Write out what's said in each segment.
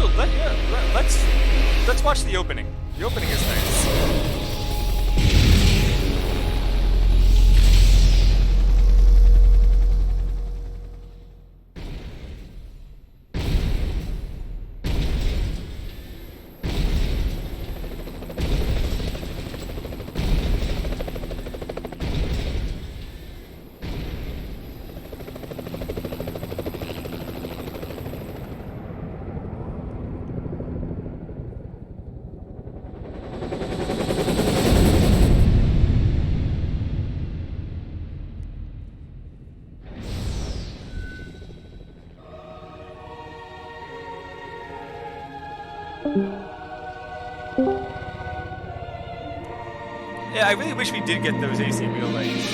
Also, let's watch the opening. The opening is nice. Yeah, I really wish we did get those AC wheel lights.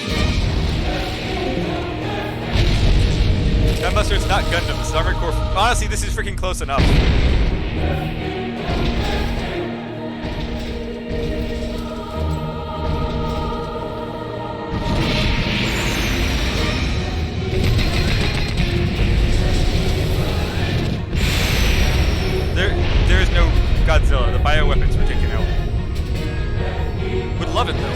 Gunbuster, it's not Gundam, it's Armored Core. Honestly, this is freaking close enough. There is no Godzilla. The bioweapons were taken out. Would love it though.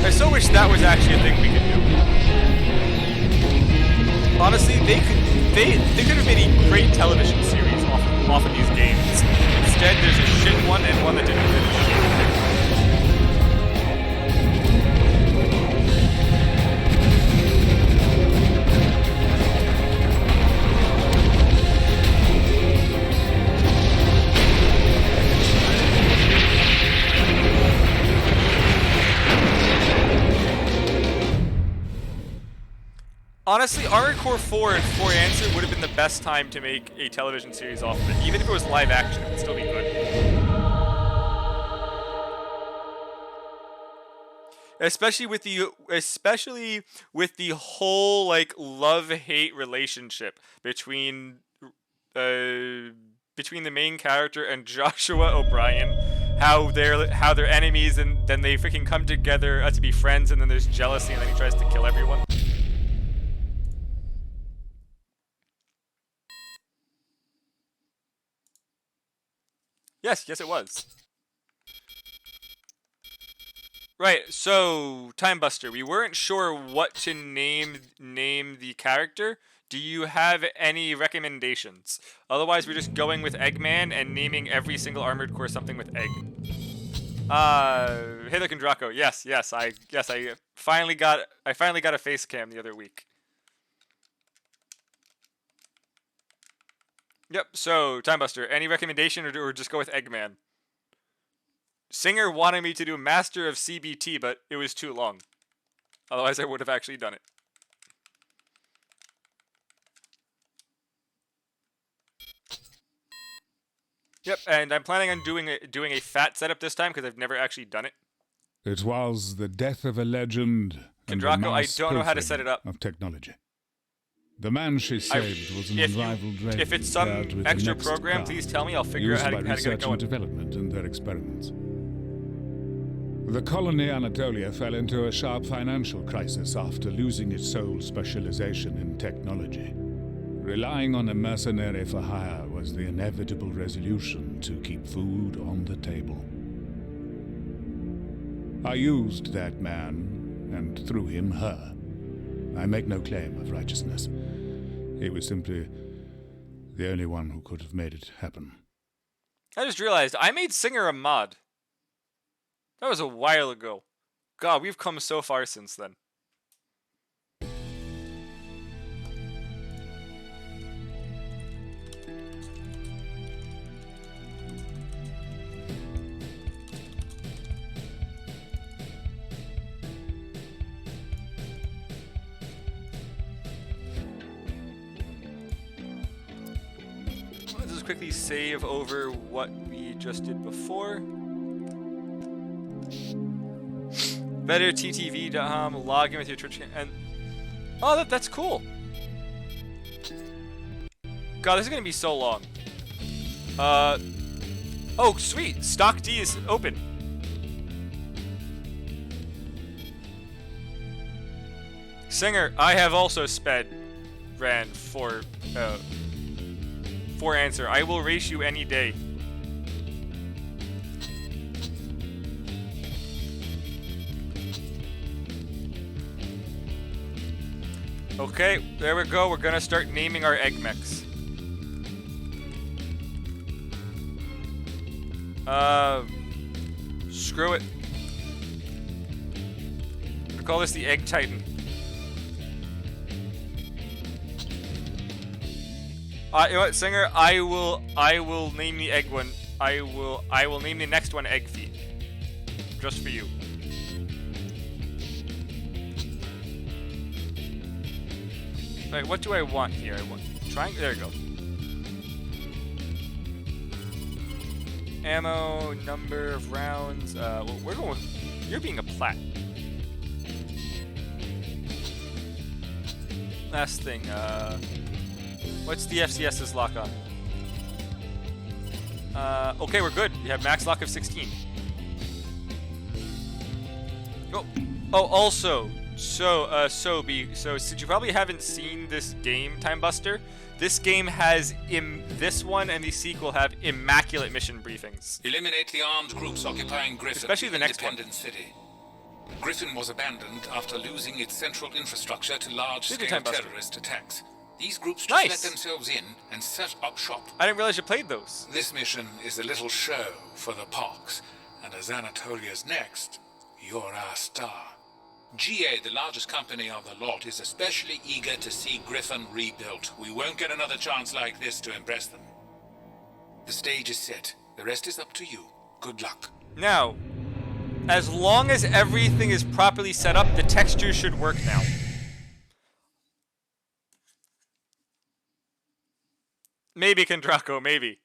I so wish that was actually a thing we could do. Honestly, they could have made a great television series off of these games. Instead, there's a shit one and one that didn't finish. Honestly, Armored Core 4 and 4 Answer would have been the best time to make a television series off of it. Even if it was live action, it would still be good. Especially with the whole like love-hate relationship between the main character and Joshua O'Brien. How they're enemies and then they freaking come together to be friends, and then there's jealousy and then he tries to kill everyone. Yes, it was. Right, so Time Buster, we weren't sure what to name the character. Do you have any recommendations? Otherwise, we're just going with Eggman and naming every single Armored Core something with egg. Halo Kondrako. Yes, I finally got a face cam the other week. Yep, so, Time Buster, any recommendation or just go with Eggman? Singer wanted me to do Master of CBT, but it was too long. Otherwise, I would have actually done it. Yep, and I'm planning on doing a fat setup this time because I've never actually done it. It was the death of a legend. Kondrako, I don't know how to set it up. Of technology. The man she saved was an unrivaled raven. If it's some extra program, please tell me. I'll figure out how to get it going. And development in their experiments. The colony Anatolia fell into a sharp financial crisis after losing its sole specialization in technology. Relying on a mercenary for hire was the inevitable resolution to keep food on the table. I used that man, and through him, her. I make no claim of righteousness. He was simply the only one who could have made it happen. I just realized I made Singer a mod. That was a while ago. God, we've come so far since then. Let's just quickly save over what we just did before. BetterTTV.com, log in with your Twitch and Oh, that's cool. God, this is gonna be so long. Oh, sweet. Stock D is open. Singer, I have also ran for answer. I will race you any day. Okay, there we go. We're gonna start naming our egg mechs. Screw it. We'll call this the Egg Titan. You know what, Singer? I will name the egg one. I will name the next one Egg Feet. Just for you. Alright, what do I want here? I want triangle. There we go. Ammo, number of rounds. Well, we're going with, you're being a plat. Last thing, what's the FCS's lock on? Okay, we're good. We have max lock of 16. Oh, also, so since you probably haven't seen this game, Time Buster, this game has this one and the sequel have immaculate mission briefings. Eliminate the armed groups occupying Griffin, especially the next one. City. Griffin was abandoned after losing its central infrastructure to large-scale terrorist attacks. These groups just let themselves in and set up shop. I didn't realize you played those. This mission is a little show for the Parks, and as Anatolia's next, you're our star. GA, the largest company on the lot, is especially eager to see Griffin rebuilt. We won't get another chance like this to impress them. The stage is set. The rest is up to you. Good luck. Now, as long as everything is properly set up, the textures should work now. Maybe, Kondrako, maybe.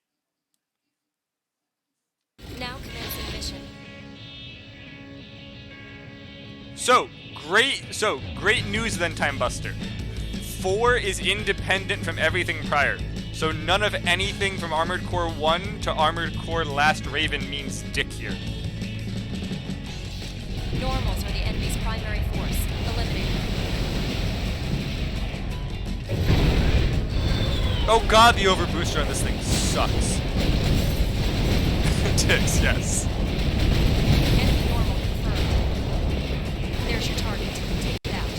Now commencing mission. So great news then, Time Buster. 4 is independent from everything prior. So none of anything from Armored Core 1 to Armored Core Last Raven means dick here. Normals are the enemy's primary force. Eliminated. Oh god, the overbooster on this thing sucks. Dicks, yes. Enemy normal confirmed. There's your target. Take it out.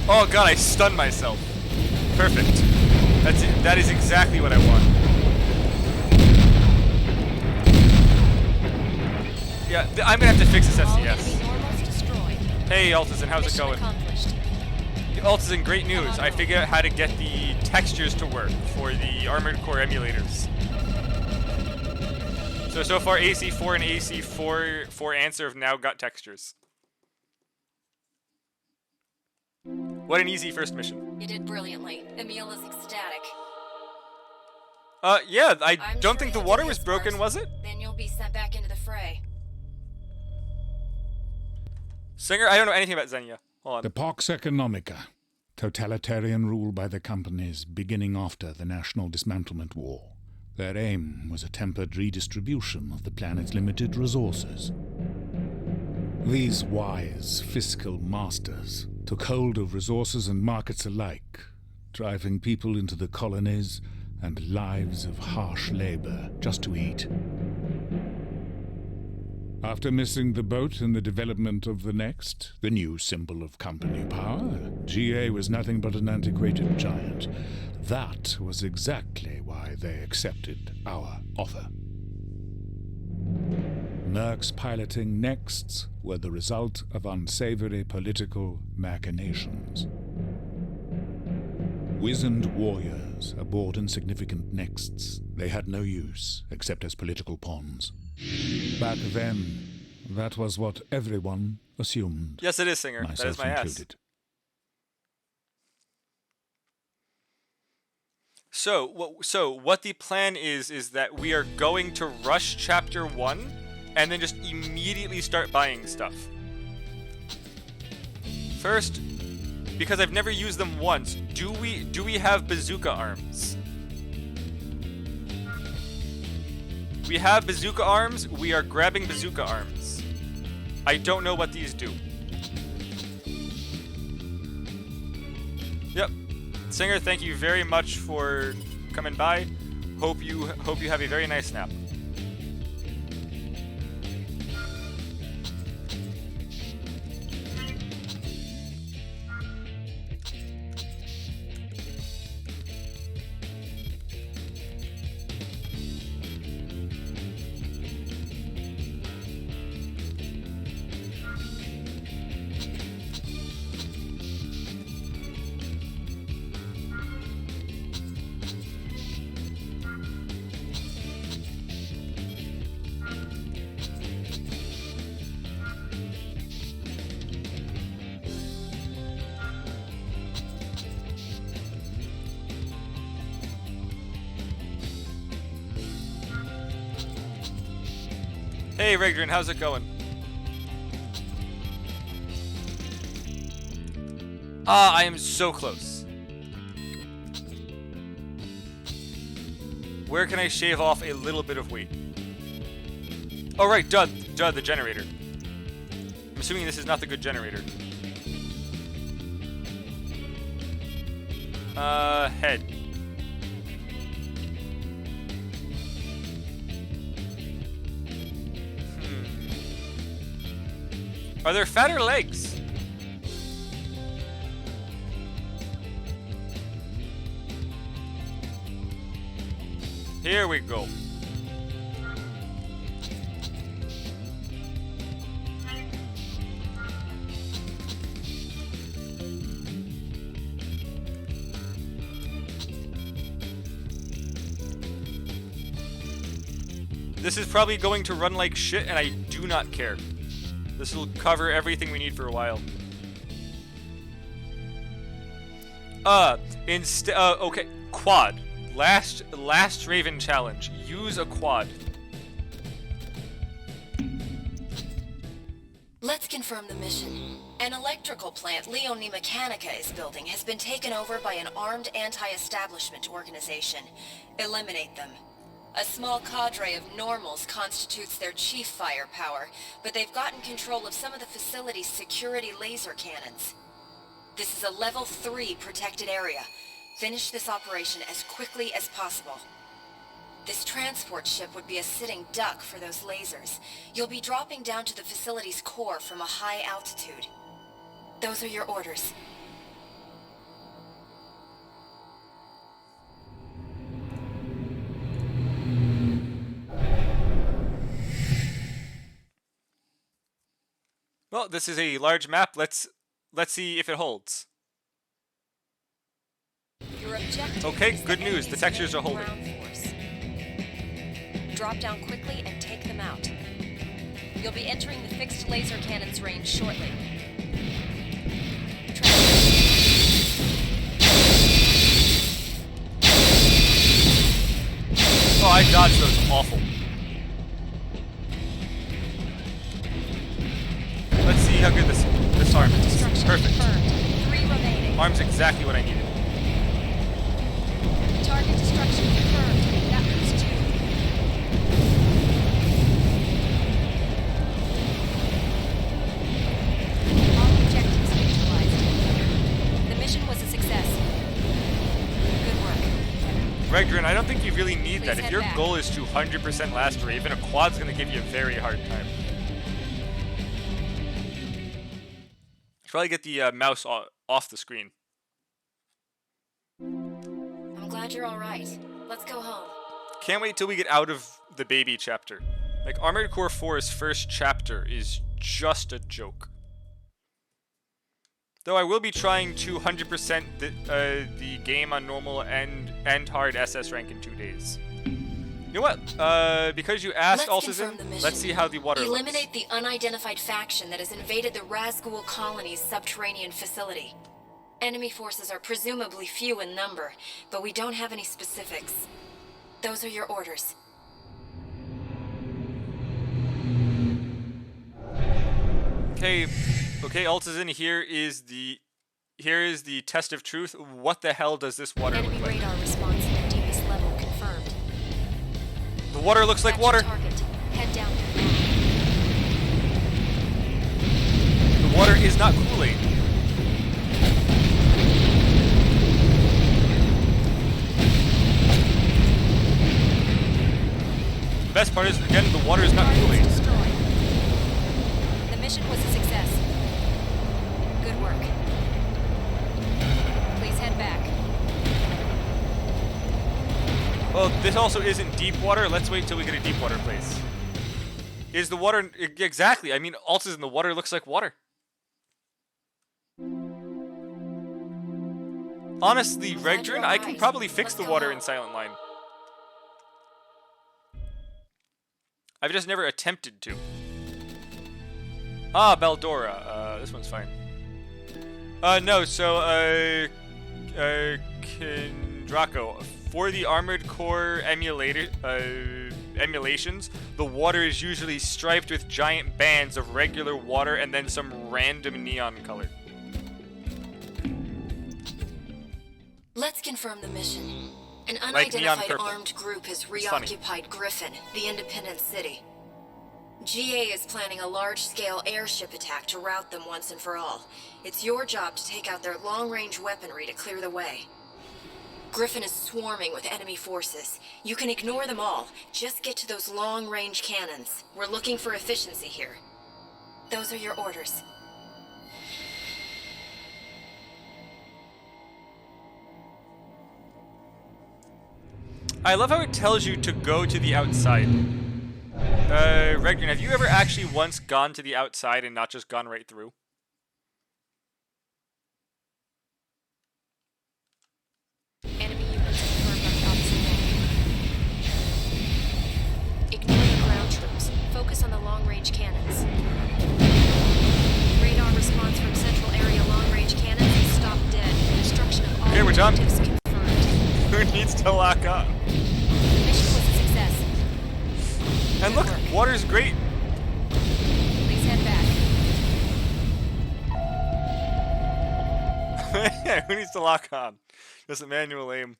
Oh god, I stunned myself. Perfect. That's it. That is exactly what I want. Yeah, I'm gonna have to fix this FCS. Hey, Altazan, how's it going? Altazan, great news. I figured out how to get the textures to work for the Armored Core emulators. So far, AC4 and AC4 Answer have now got textures. What an easy first mission. You did brilliantly. Emil is ecstatic. Yeah, I don't think the water was broken, was it? Then you'll be sent back into the fray. Singer, I don't know anything about Xenia. Hold on. The Pax Economica, totalitarian rule by the companies beginning after the National Dismantlement War. Their aim was a tempered redistribution of the planet's limited resources. These wise fiscal masters took hold of resources and markets alike, driving people into the colonies and lives of harsh labor just to eat. After missing the boat in the development of the next, the new symbol of company power, GA was nothing but an antiquated giant. That was exactly why they accepted our offer. Mercs piloting Nexts were the result of unsavory political machinations. Wizened warriors aboard insignificant Nexts, they had no use except as political pawns. Back then, that was what everyone assumed. Yes, it is, Singer. That is my included. Ass. So what the plan is that we are going to rush Chapter 1 and then just immediately start buying stuff. First, because I've never used them once, do we have bazooka arms? We have bazooka arms. We are grabbing bazooka arms. I don't know what these do. Yep. Singer, thank you very much for coming by. Hope you have a very nice nap. Hey Regdrin, how's it going? Ah, I am so close. Where can I shave off a little bit of weight? Oh right, duh, the generator. I'm assuming this is not the good generator. Head. Are there fatter legs? Here we go. This is probably going to run like shit, and I do not care. This will cover everything we need for a while. Okay, quad. Last Raven challenge. Use a quad. Let's confirm the mission. An electrical plant Leone Mechanica is building has been taken over by an armed anti-establishment organization. Eliminate them. A small cadre of normals constitutes their chief firepower, but they've gotten control of some of the facility's security laser cannons. This is a level 3 protected area. Finish this operation as quickly as possible. This transport ship would be a sitting duck for those lasers. You'll be dropping down to the facility's core from a high altitude. Those are your orders. Well, this is a large map. Let's see if it holds. Your objective Okay, is good the news. The enemy's textures are main holding. ground force. Drop down quickly and take them out. You'll be entering the fixed laser cannon's range shortly. Oh, I dodged those. Awful. Let's see how good this arm is. Destruction Perfect. confirmed. 3 remaining. Arm's exactly what I needed. Target destruction confirmed. That means 2. All objectives neutralized. The mission was a success. Good work. Regdrin, I don't think you really need Please that. If head your back. goal is to 100% last Raven, a quad's gonna give you a very hard time. Probably get the mouse off the screen. I'm glad you're all right. Let's go home. Can't wait till we get out of the baby chapter. Like, Armored Core 4's first chapter is just a joke. Though I will be trying to 100% the game on normal and hard SS rank in 2 days. You know what? Because you asked, Let's confirm Alcizin, the mission. let's see how the water Eliminate looks. the unidentified faction that has invaded the Razghul colony's subterranean facility. Enemy forces are presumably few in number, but we don't have any specifics. Those are your orders. Okay, Okay, Altazin, here is the test of truth. What the hell does this water Enemy look like? radar response at the deepest level confirmed. The water looks like That's your water. target. Head down there now. The water is not Kool-Aid. The best part is, again, the water is not Target's Kool-Aid. destroyed. The mission was a success. Good work. Please head back. Well, this also isn't deep water. Let's wait till we get a deep water place. Is the water... Exactly. I mean, Altazin, the water looks like water. Honestly, Regdrin, I can probably fix the water in Silent Line. I've just never attempted to. Ah, Baldora. This one's fine. No, so, Draco, for the Armored Core emulations, the water is usually striped with giant bands of regular water and then some random neon color. Let's confirm the mission. An Like neon unidentified purple. armed group has funny. reoccupied Griffin, the independent city. GA is planning a large-scale airship attack to rout them once and for all. It's your job to take out their long-range weaponry to clear the way. Griffin is swarming with enemy forces. You can ignore them all. Just get to those long-range cannons. We're looking for efficiency here. Those are your orders. I love how it tells you to go to the outside. Regdrin, have you ever actually once gone to the outside and not just gone right through? Enemy units confirmed on the opposite bank. Ignore the ground troops. Focus on the long-range cannons. Radar response from central area long-range cannons is stopped dead. Destruction of all Okay, we're done. objectives confirmed. Who needs to lock on? Mission was a success. And look, water's great. Please head back. Who needs to lock on? Just a manual aim.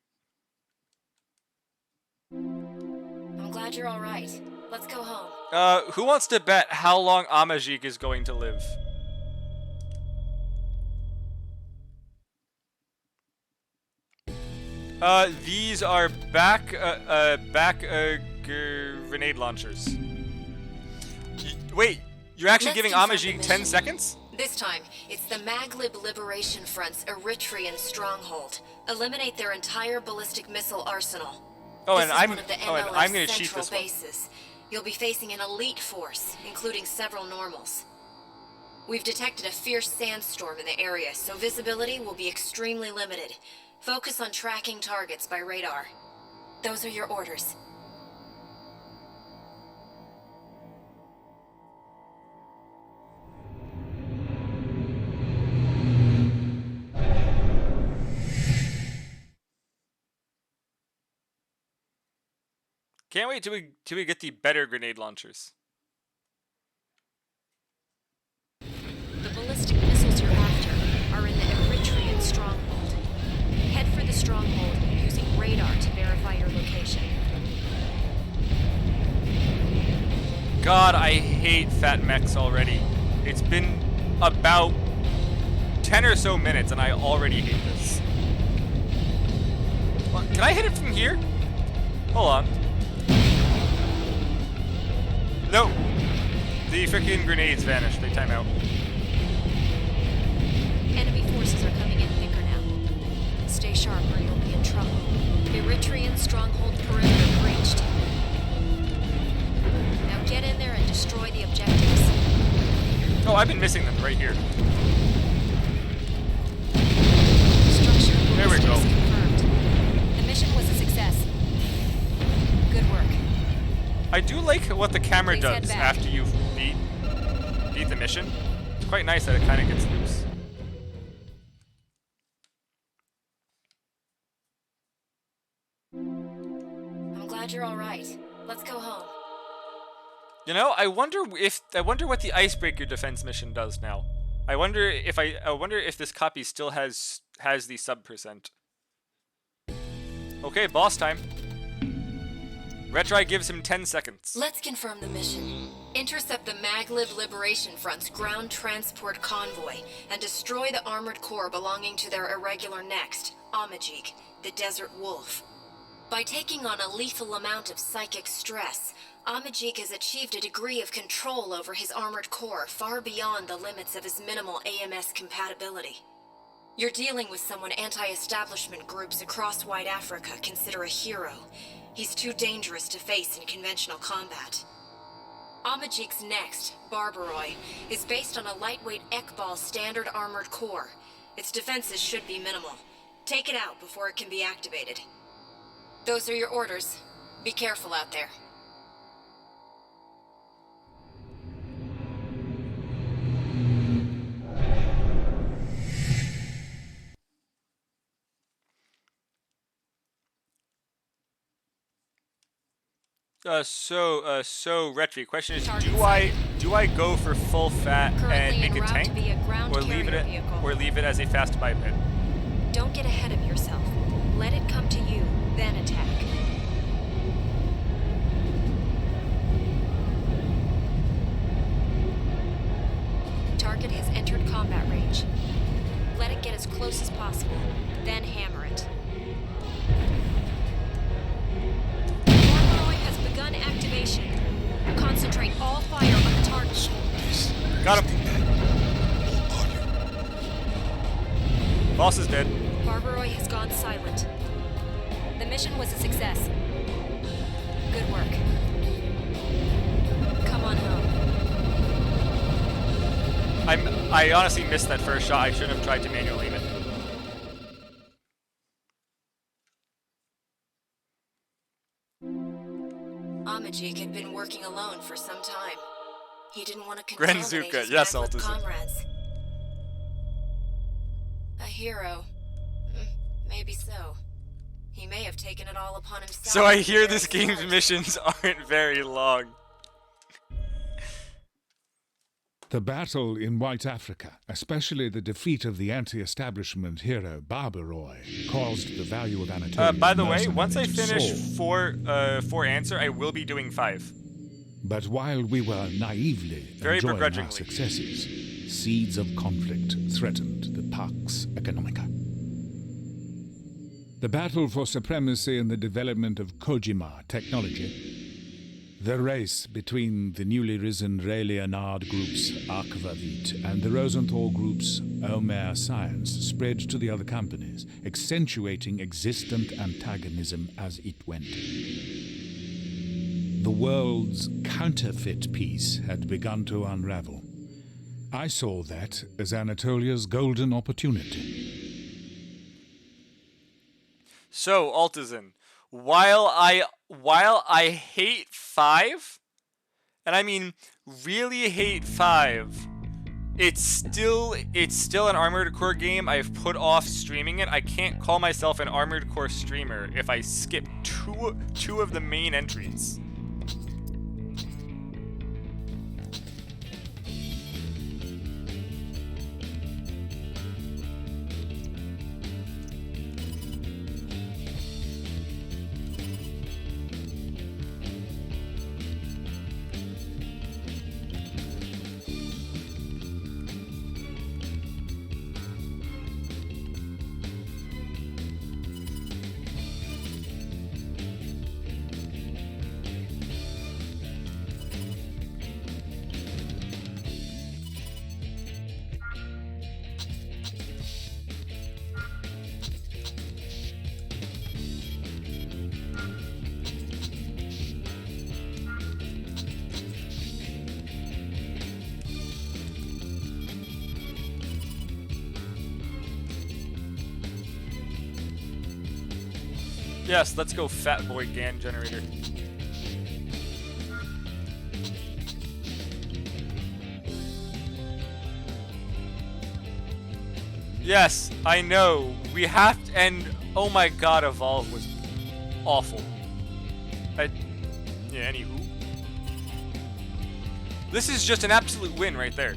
I'm glad you're all right. Let's go home. Who wants to bet how long Amajik is going to live? These are back grenade launchers. Wait, you're actually Let's giving confirm the Amajik 10 mission. seconds? This time, it's the Maglib Liberation Front's Eritrean stronghold. Eliminate their entire ballistic missile arsenal. Oh, This and is I'm one of the oh, and MLF's I'm gonna cheat central this one. bases. You'll be facing an elite force, including several normals. We've detected a fierce sandstorm in the area, so visibility will be extremely limited. Focus on tracking targets by radar. Those are your orders. Can't wait till we get the better grenade launchers. The ballistic missiles you're after are in the Eritrean stronghold. Head for the stronghold using radar to verify your location. God, I hate fat mechs already. It's been about 10 or so minutes and I already hate this. Well, can I hit it from here? Hold on. No. The freaking grenades vanished. They time out. Enemy forces are coming in thicker now. Stay sharp or you'll be in trouble. Eritrean stronghold perimeter breached. Now get in there and destroy the objectives. Oh, I've been missing them right here. Structure There we go. ballistics confirmed. The mission was a success. Good work. I do like what the camera Please head does back. after you beat the mission. It's quite nice that it kind of gets loose. I'm glad you're all right. Let's go home. You know, I wonder what the icebreaker defense mission does now. I wonder if this copy still has the sub percent. Okay, boss time. Retry gives him 10 seconds. Let's confirm the mission. Intercept the Maglib Liberation Front's ground transport convoy and destroy the armored core belonging to their irregular next, Amajik, the Desert Wolf. By taking on a lethal amount of psychic stress, Amajik has achieved a degree of control over his armored core far beyond the limits of his minimal AMS compatibility. You're dealing with someone anti-establishment groups across White Africa consider a hero. He's too dangerous to face in conventional combat. Amajik's next, Barbaroi, is based on a lightweight Ekbal standard armored core. Its defenses should be minimal. Take it out before it can be activated. Those are your orders. Be careful out there. So Retry, question is, do I go for full fat and make a tank, or leave it as a fast biped? Don't get ahead of yourself. Let it come to you, then attack. Target has entered combat range. Let it get as close as possible, then hammer it. Barbaroi has begun activation. Concentrate all fire on the target. Got him. Boss is dead. Barbaroi has gone silent. The mission was a success. Good work. Come on home. I honestly missed that first shot. I should have tried to manually aim it. Amajik had been working alone for some time. He didn't want to contaminate Grenzuka, his yes, Maglib Altazan. comrades. A hero. Maybe so. He may have taken it all upon himself. So I hear to this bear his game's part. missions aren't very long. The battle in White Africa, especially the defeat of the anti-establishment hero Barbaroi, caused the value of Anatolia's By the way, once I mercenaries finish soar. four answer, I will be doing 5. But while we were naively Very enjoying our begrudgingly. successes, seeds of conflict threatened the Pax Economica. The battle for supremacy and the development of Kojima technology, the race between the newly risen Ray Leonard group's Aquavit and the Rosenthal group's Omer Science spread to the other companies, accentuating existent antagonism as it went. The world's counterfeit peace had begun to unravel. I saw that as Anatolia's golden opportunity. So, Altazan, while I hate 5, and I mean really hate 5, it's still an Armored Core game. I've put off streaming it. I can't call myself an Armored Core streamer if I skip two of the main entries. Yes, let's go Fat Boy GAN generator. Yes, I know. We have to, and oh my god, Evolve was awful. Yeah, anywho. This is just an absolute win right there.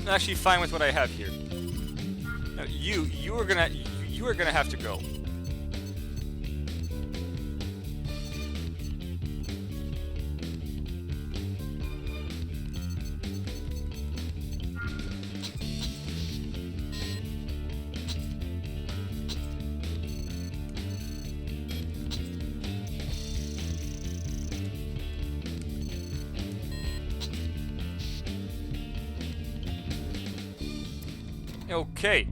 I'm actually fine with what I have here. Now, you are gonna have to go. Okay.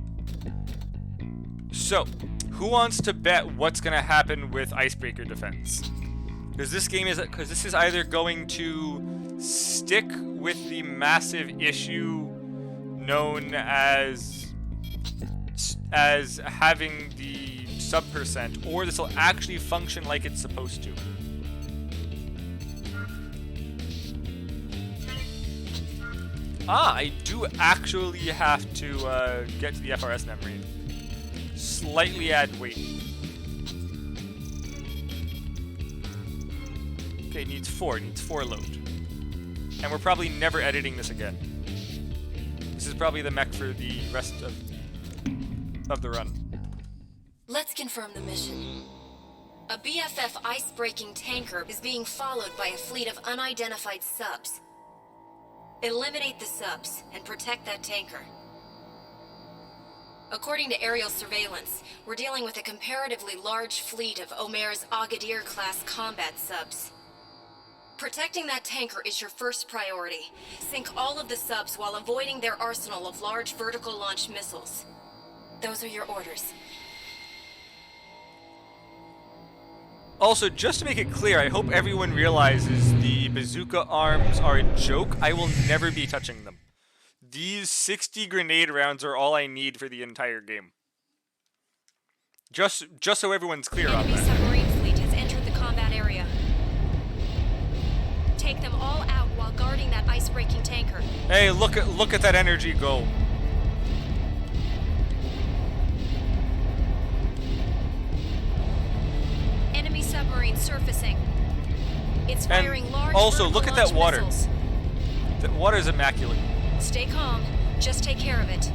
So, who wants to bet what's gonna happen with Icebreaker defense? Because this is either going to stick with the massive issue known as having the sub percent, or this will actually function like it's supposed to. I do actually have to get to the FRS memory. Slightly add weight. Okay, needs 4 load. And we're probably never editing this again. This is probably the mech for the rest of the run. Let's confirm the mission. A BFF ice-breaking tanker is being followed by a fleet of unidentified subs. Eliminate the subs and protect that tanker. According to aerial surveillance, we're dealing with a comparatively large fleet of Omer's Agadir-class combat subs. Protecting that tanker is your first priority. Sink all of the subs while avoiding their arsenal of large vertical launch missiles. Those are your orders. Also, just to make it clear, I hope everyone realizes the bazooka arms are a joke. I will never be touching them. These 60 grenade rounds are all I need for the entire game. Just so everyone's clear on Enemy that. submarine fleet has entered the combat area. Take them all out while guarding that ice-breaking tanker. Hey, look at that energy go. Enemy submarine surfacing. It's And firing large also, vertical look at that launch water. missiles. That water is immaculate. Stay calm. Just take care of it.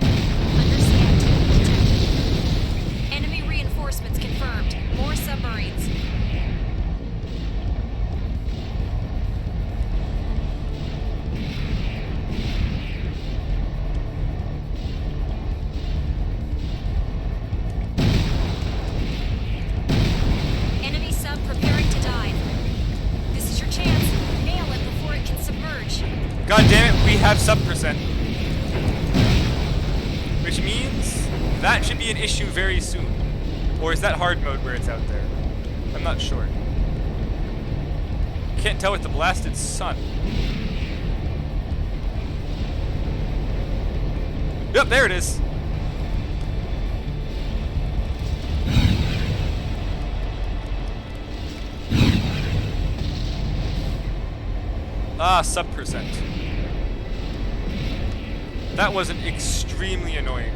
Undersea activity detected. Enemy reinforcements confirmed. More submarines. Enemy sub preparing to dive. This is your chance. Nail it before it can submerge. God damn it, we have sub percent. Which means that should be an issue very soon. Or is that hard mode where it's out there? I'm not sure. Can't tell with the blasted sun. Yep, there it is. Ah, sub percent. That wasn't extremely annoying.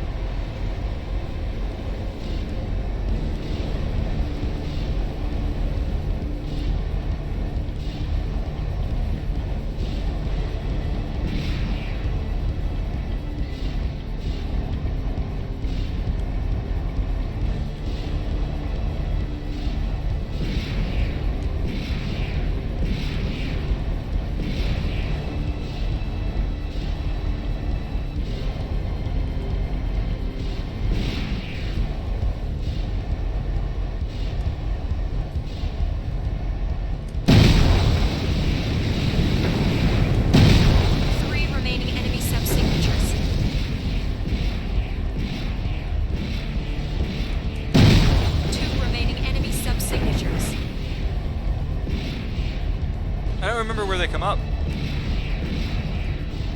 remember where they come up.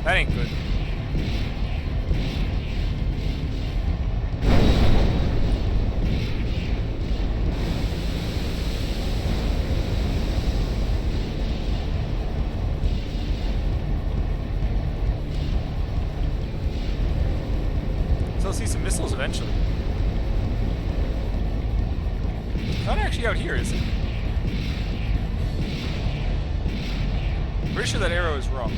That ain't good. So I'll see some missiles eventually. Not actually out here, is it? Pretty sure that arrow is wrong.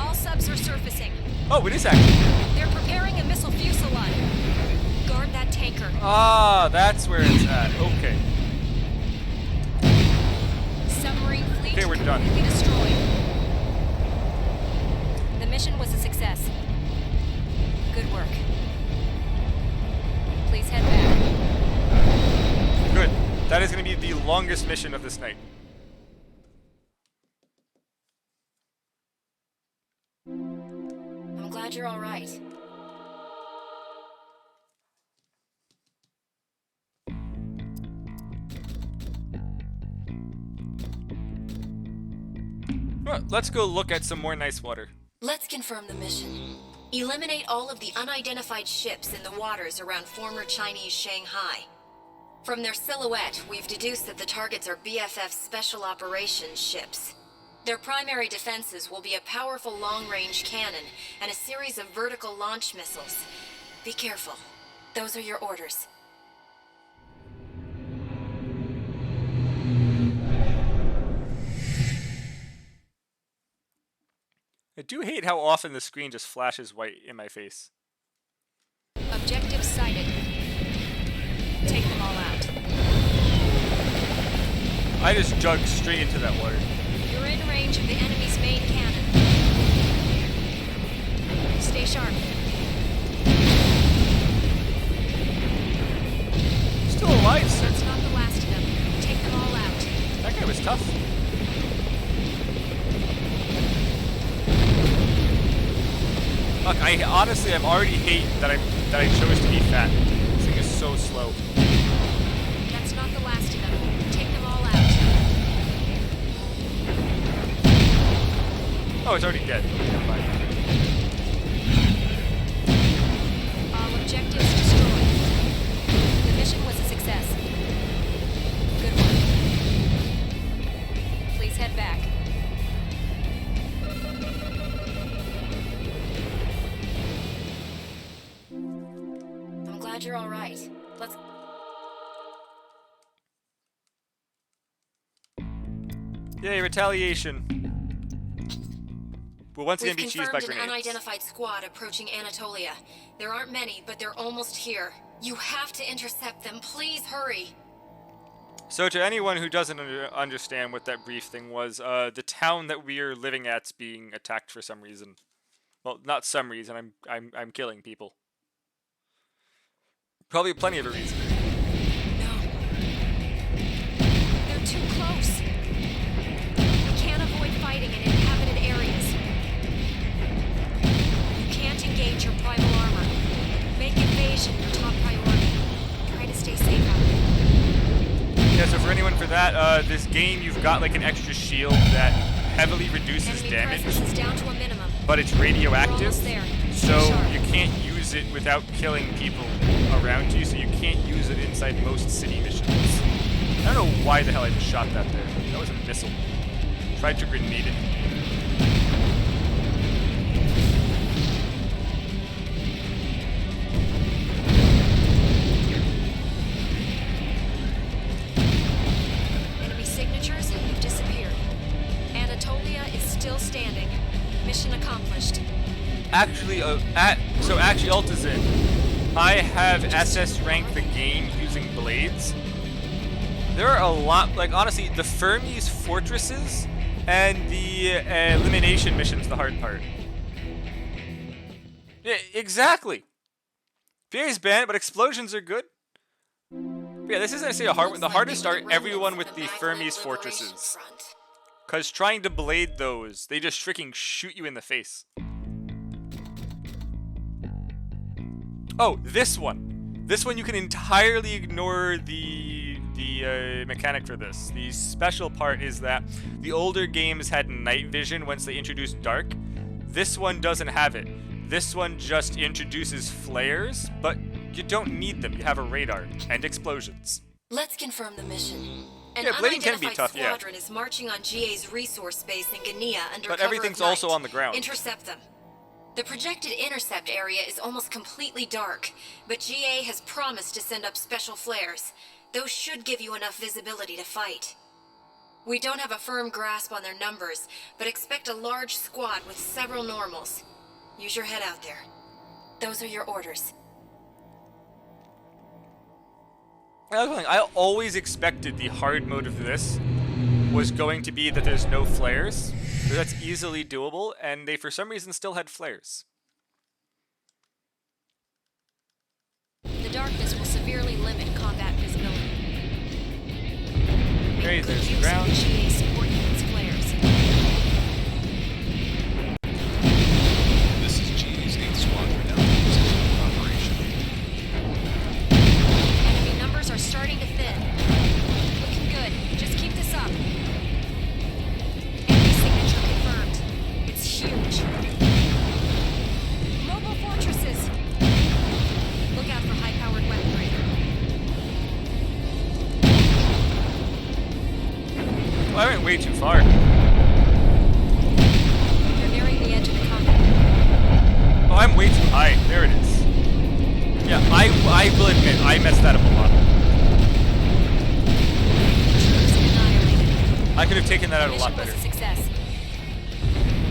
All subs are surfacing. Oh, it is actually. They're preparing a missile fusillade. Guard that tanker. Ah, that's where it's at. Okay. Submarine fleet Okay, we're done. completely destroyed. The mission was a success. Good work. Please head back. Good. That is going to be the longest mission of this night. I'm glad you're all right. Well, let's go look at some more nice water. Let's confirm the mission. Eliminate all of the unidentified ships in the waters around former Chinese Shanghai. From their silhouette, we've deduced that the targets are BFF Special Operations ships. Their primary defenses will be a powerful long-range cannon and a series of vertical launch missiles. Be careful. Those are your orders. I do hate how often the screen just flashes white in my face. Objective sighted. Take them all out. I just jugged straight into that water. You're in range of the enemy's main cannon. Stay sharp. Still alive, sir. That's not the last of them. Take them all out. That guy was tough. Look, I'm already hate that I chose to be fat. This thing is so slow. That's not the last of them. Take them all out. Oh, it's already dead. Okay, never mind. All objectives destroyed. The mission was a success. Good work. Please head back. I'm glad you're all right. Let's... Yay, retaliation. We'll once again We've be cheesed by confirmed an grenades. unidentified squad approaching Anatolia. There aren't many, but they're almost here. You have to intercept them. Please hurry. So to anyone who doesn't understand what that brief thing was, the town that we are living at's being attacked for some reason. Well, not some reason. I'm killing people. Probably plenty of a reason. No. They're too close. We can't avoid fighting in inhabited areas. You can't engage your primal armor. Make invasion your top priority. Try to stay safe out there. Yeah, so for anyone for that, this game you've got like an extra shield that heavily reduces Enemy damage, presence is down to a minimum. but it's We're radioactive, almost there. so Stay sharp. you can't use it without killing people around you, so you can't use it inside most city missions. I don't know why the hell I just shot that there. That was a missile. Tried to grenade it. Enemy signatures have disappeared. Anatolia is still standing. Mission accomplished. Actually, actually, Alta's in. I have SS ranked the game using blades. There are a lot, like honestly, the Fermi's fortresses and the elimination mission's the hard part. Yeah, exactly. PA's banned, but explosions are good. But yeah, this isn't necessarily a hard one. The hardest are everyone with the Fermi's fortresses. Because trying to blade those, they just freaking shoot you in the face. Oh, this one. This one you can entirely ignore the mechanic for this. The special part is that the older games had night vision once they introduced dark. This one doesn't have it. This one just introduces flares, but you don't need them. You have a radar and explosions. Let's confirm the mission. An Yeah, blading can be unidentified tough, yeah. squadron is marching on GA's resource base in Guinea under But cover everything's of night. also on the ground. Intercept them. The projected intercept area is almost completely dark, but GA has promised to send up special flares. Those should give you enough visibility to fight. We don't have a firm grasp on their numbers, but expect a large squad with several normals. Use your head out there. Those are your orders. I always expected the hard mode of this was going to be that there's no flares, because that's easily doable, and they for some reason still had flares. The darkness will severely limit combat visibility. Okay, there's the Use ground. GA support units flares. This is GA's 8th Squadron out of operation. Enemy numbers are starting to thin. Looking good. Just keep this up. Enemy signature confirmed. It's huge. Mobile fortresses. Look out for high-powered weaponry. Well, I went way too far. You're nearing the edge of the combat. Oh, I'm way too high. There it is. Yeah, I will admit, I messed that up a lot. Troops annihilated. I could have taken that out a lot Mission was better. a success.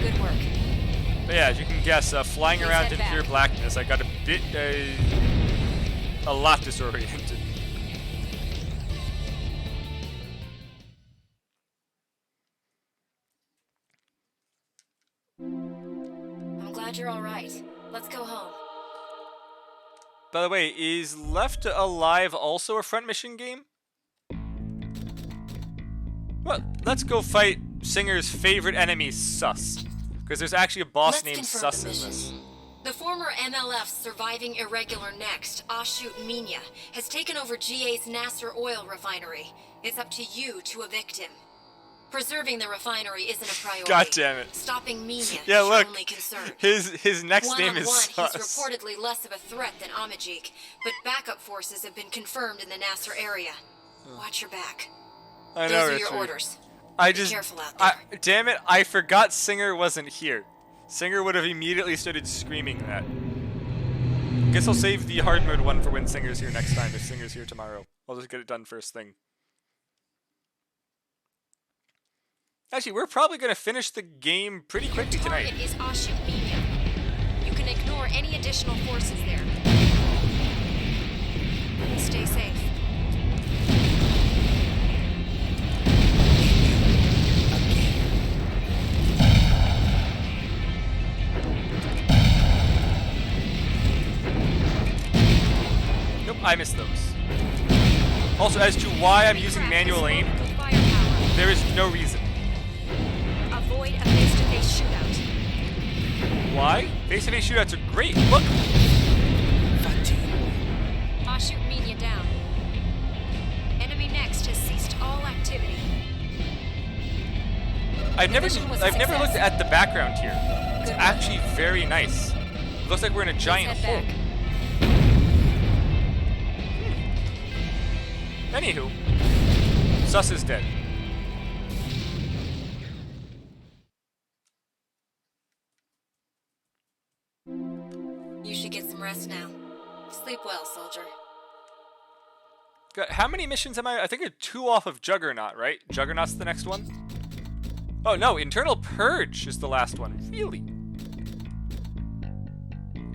Good work. But yeah, as you can guess, flying Please around head in back. pure blackness, I got a lot disoriented. I'm glad you're all right. Let's go home. By the way, is Left Alive also a front mission game? Well, let's go fight Singer's favorite enemy, Sus. Because there's actually a boss Let's named confirm Sus the in mission. this. The former MLF's surviving irregular next, Ashut Minya, has taken over GA's Nasser oil refinery. It's up to you to evict him. Preserving the refinery isn't a priority. God damn it. Stopping Minya Yeah, is look. your only concern. His next name is One-on-one, Sus. he's reportedly less of a threat than Amajik, but backup forces have been confirmed in the Nasser area. Watch your back. I know, Those are your Richard. orders. I Be just, careful out there. damn it, I forgot Singer wasn't here. Singer would have immediately started screaming that. Guess I'll save the hard mode one for when Singer's here next time, if Singer's here tomorrow. I'll just get it done first thing. Actually, we're probably going to finish the game pretty quickly tonight. Target is Ashut Minya. You can ignore any additional forces there. Stay safe. Nope, I missed those. Also, as to why I'm using manual aim, With firepower. there is no reason. Avoid a face-to-face shootout. Why? Face-to-face shootouts are great. Look! Ashut Minya down. Enemy next has ceased all activity. I've never Mission was a looked success. at the background here. It's Good work. actually very nice. It looks like we're in a giant Please hole. head back. Anywho, Sus is dead. You should get some rest now. Sleep well, soldier. God, how many missions am I? I think I'm 2 off of Juggernaut, right? Juggernaut's the next one? Oh no, Internal Purge is the last one. Really?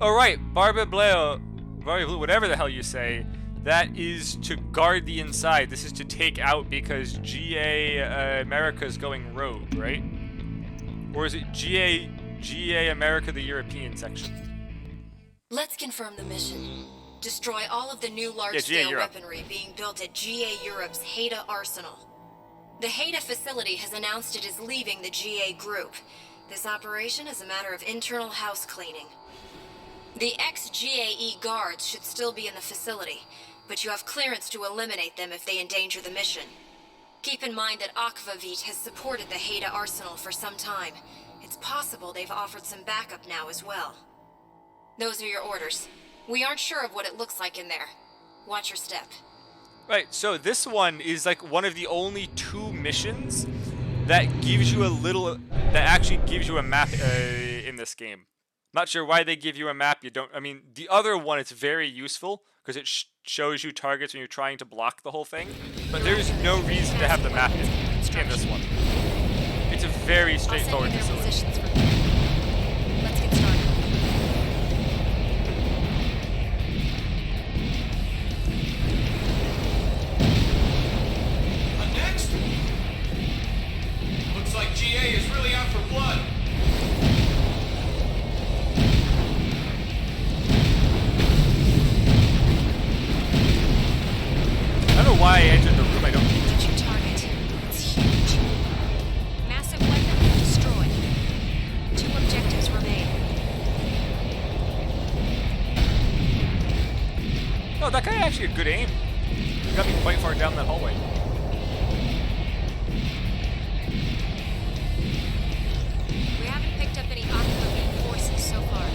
Oh right, Barba Bleu, whatever the hell you say, that is to guard the inside. This is to take out because GA America's going rogue, right? Or is it GA America, the European section? Let's confirm the mission. Destroy all of the new GA large-scale Europe. weaponry being built at GA Europe's Haida arsenal. The Haida facility has announced it is leaving the GA group. This operation is a matter of internal house cleaning. The ex-GAE guards should still be in the facility, but you have clearance to eliminate them if they endanger the mission. Keep in mind that Akvavit has supported the Haida arsenal for some time. It's possible they've offered some backup now as well. Those are your orders. We aren't sure of what it looks like in there. Watch your step. Right, so this one is like one of the only 2 missions that gives you that actually gives you a map in this game. Not sure why they give you a map. I mean, the other one is very useful because it shows you targets when you're trying to block the whole thing, but there is no reason to have the map in. in this one. It's a very straightforward I'll send you their facility. positions from here. Let's get started. Next? Looks like GA is really out for blood. I don't know why I entered the room. I don't need to. What's your target? It's huge. Massive weapon destroyed. 2 objectives remain. No, that guy actually had good aim. He got me quite far down that hallway. We haven't picked up any Aqua forces so far.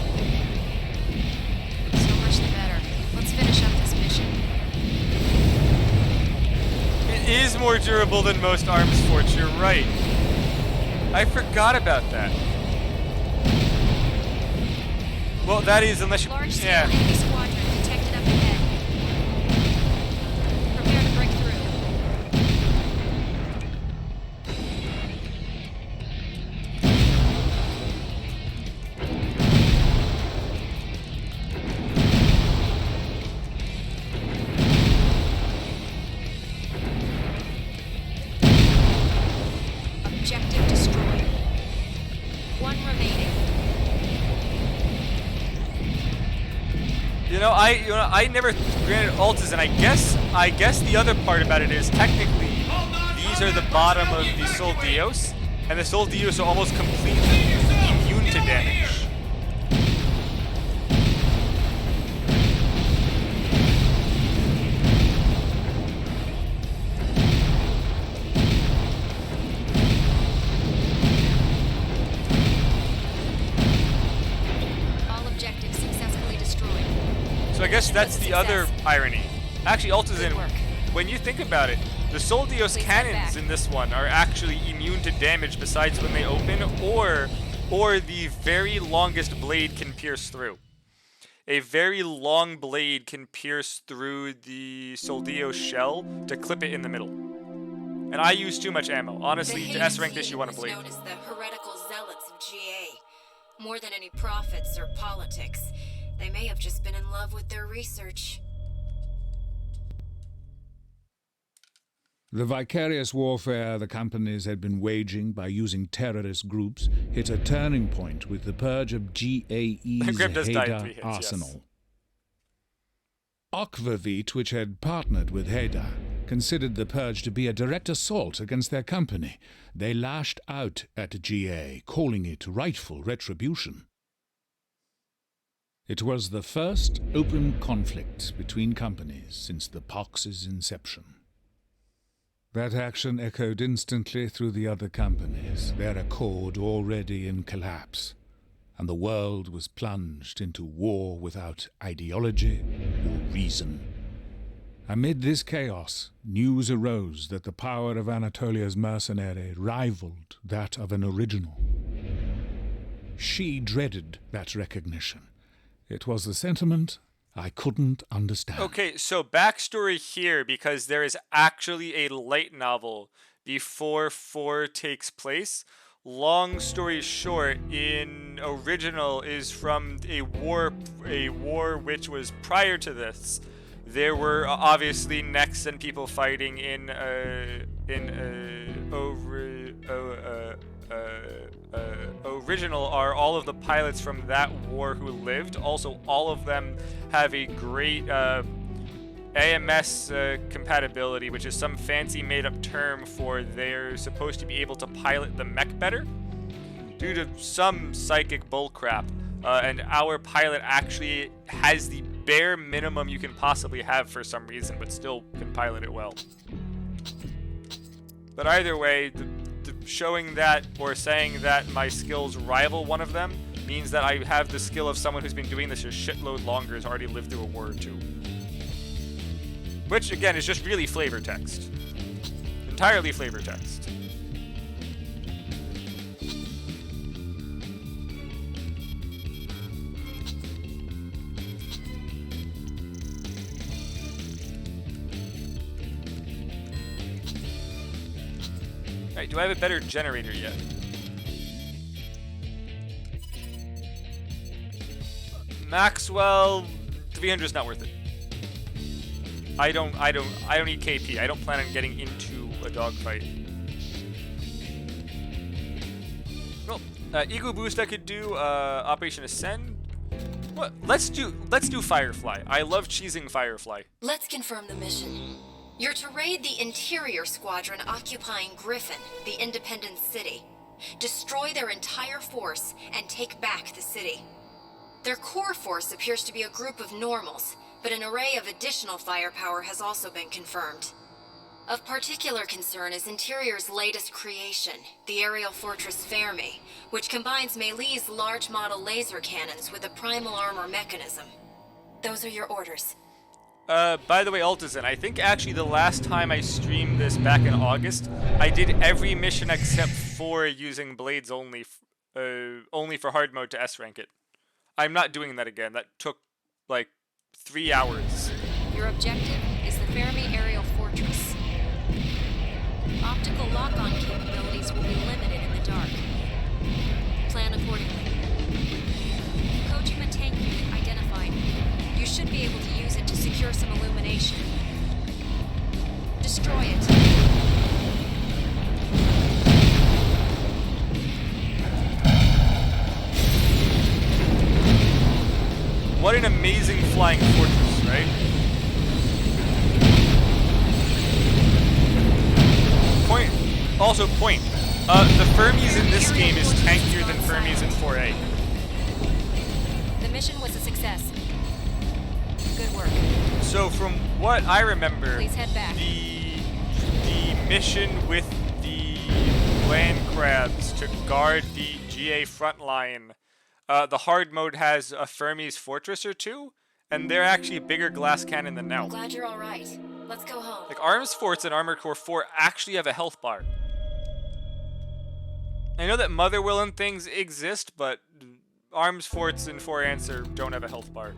So much the better. Let's finish up this mission. It is more durable than most arms forts, you're right. I forgot about that. Well, that is, unless you... Large scale Yeah. enemy squadron detected up ahead. Prepare to break through. Objective destroyed. 1 remaining. I never granted alts, and I guess the other part about it is technically these are the bottom of the Sol Dios, and the Sol Dios are almost completely immune to damage. All objectives successfully destroyed. So I guess that's the other irony. Actually, Altazin, Good work. when you think about it, the Sol Dios Please head cannons back. in this one are actually immune to damage besides when they open, or the very longest blade can pierce through. A very long blade can pierce through the Sol Dios shell to clip it in the middle. And I use too much ammo. Honestly, The to Haven S-rank this, you team want a was blade. known as the heretical zealots of GA. More than any profits or politics, they may have just been in love with their research. The vicarious warfare the companies had been waging by using terrorist groups hit a turning point with the purge of GAE's Grim does die in 3 Haida hits, arsenal. Aquavit, which had partnered with Haida, considered the purge to be a direct assault against their company. They lashed out at GA, calling it rightful retribution. It was the first open conflict between companies since the Pox's inception. That action echoed instantly through the other companies, their accord already in collapse, and the world was plunged into war without ideology or reason. Amid this chaos, news arose that the power of Anatolia's mercenary rivaled that of an original. She dreaded that recognition. It was a sentiment I couldn't understand. Okay, so backstory here, because there is actually a light novel before 4 takes place. Long story short, in original is from a war which was prior to this. There were obviously Nex and people fighting in original are all of the pilots from that war who lived. Also, all of them have a great AMS compatibility, which is some fancy made-up term for they're supposed to be able to pilot the mech better due to some psychic bullcrap. And our pilot actually has the bare minimum you can possibly have for some reason, but still can pilot it well. But either way, showing that or saying that my skills rival one of them means that I have the skill of someone who's been doing this a shitload longer, has already lived through a war or two. Which, again, is just really flavor text. Entirely flavor text. Alright, do I have a better generator yet? Maxwell 300 is not worth it. I don't need KP. I don't plan on getting into a dogfight. Well, Ego Boost I could do, Operation Ascend. What? Let's do Firefly. I love cheesing Firefly. Let's confirm the mission. You're to raid the Interior Squadron occupying Griffin, the independent city. Destroy their entire force and take back the city. Their core force appears to be a group of normals, but an array of additional firepower has also been confirmed. Of particular concern is Interior's latest creation, the aerial fortress Fermi, which combines Meilée's large model laser cannons with a primal armor mechanism. Those are your orders. By the way, Altazan, I think actually the last time I streamed this back in August, I did every mission except for using blades only for hard mode to S rank it. I'm not doing that again. That took like 3 hours. Your objective is the Fermi aerial fortress. Optical lock-on capabilities will be limited in the dark. Plan accordingly. Kojima tank unit identified. You should be able to use it to secure some illumination. Destroy it. What an amazing flying fortress, right? Point. The Fermis in this game is tankier than Fermis in 4A. The mission was a success. Good work. So from what I remember, Please head back. the mission with the land crabs to guard the GA front line, the hard mode has a Fermi's fortress or two, and they're actually a bigger glass cannon than now. I'm glad you're all right. Let's go home. Like Arms Forts and Armored Core 4 actually have a health bar. I know that Motherwell and things exist, but Arms Forts and 4 Answer don't have a health bar.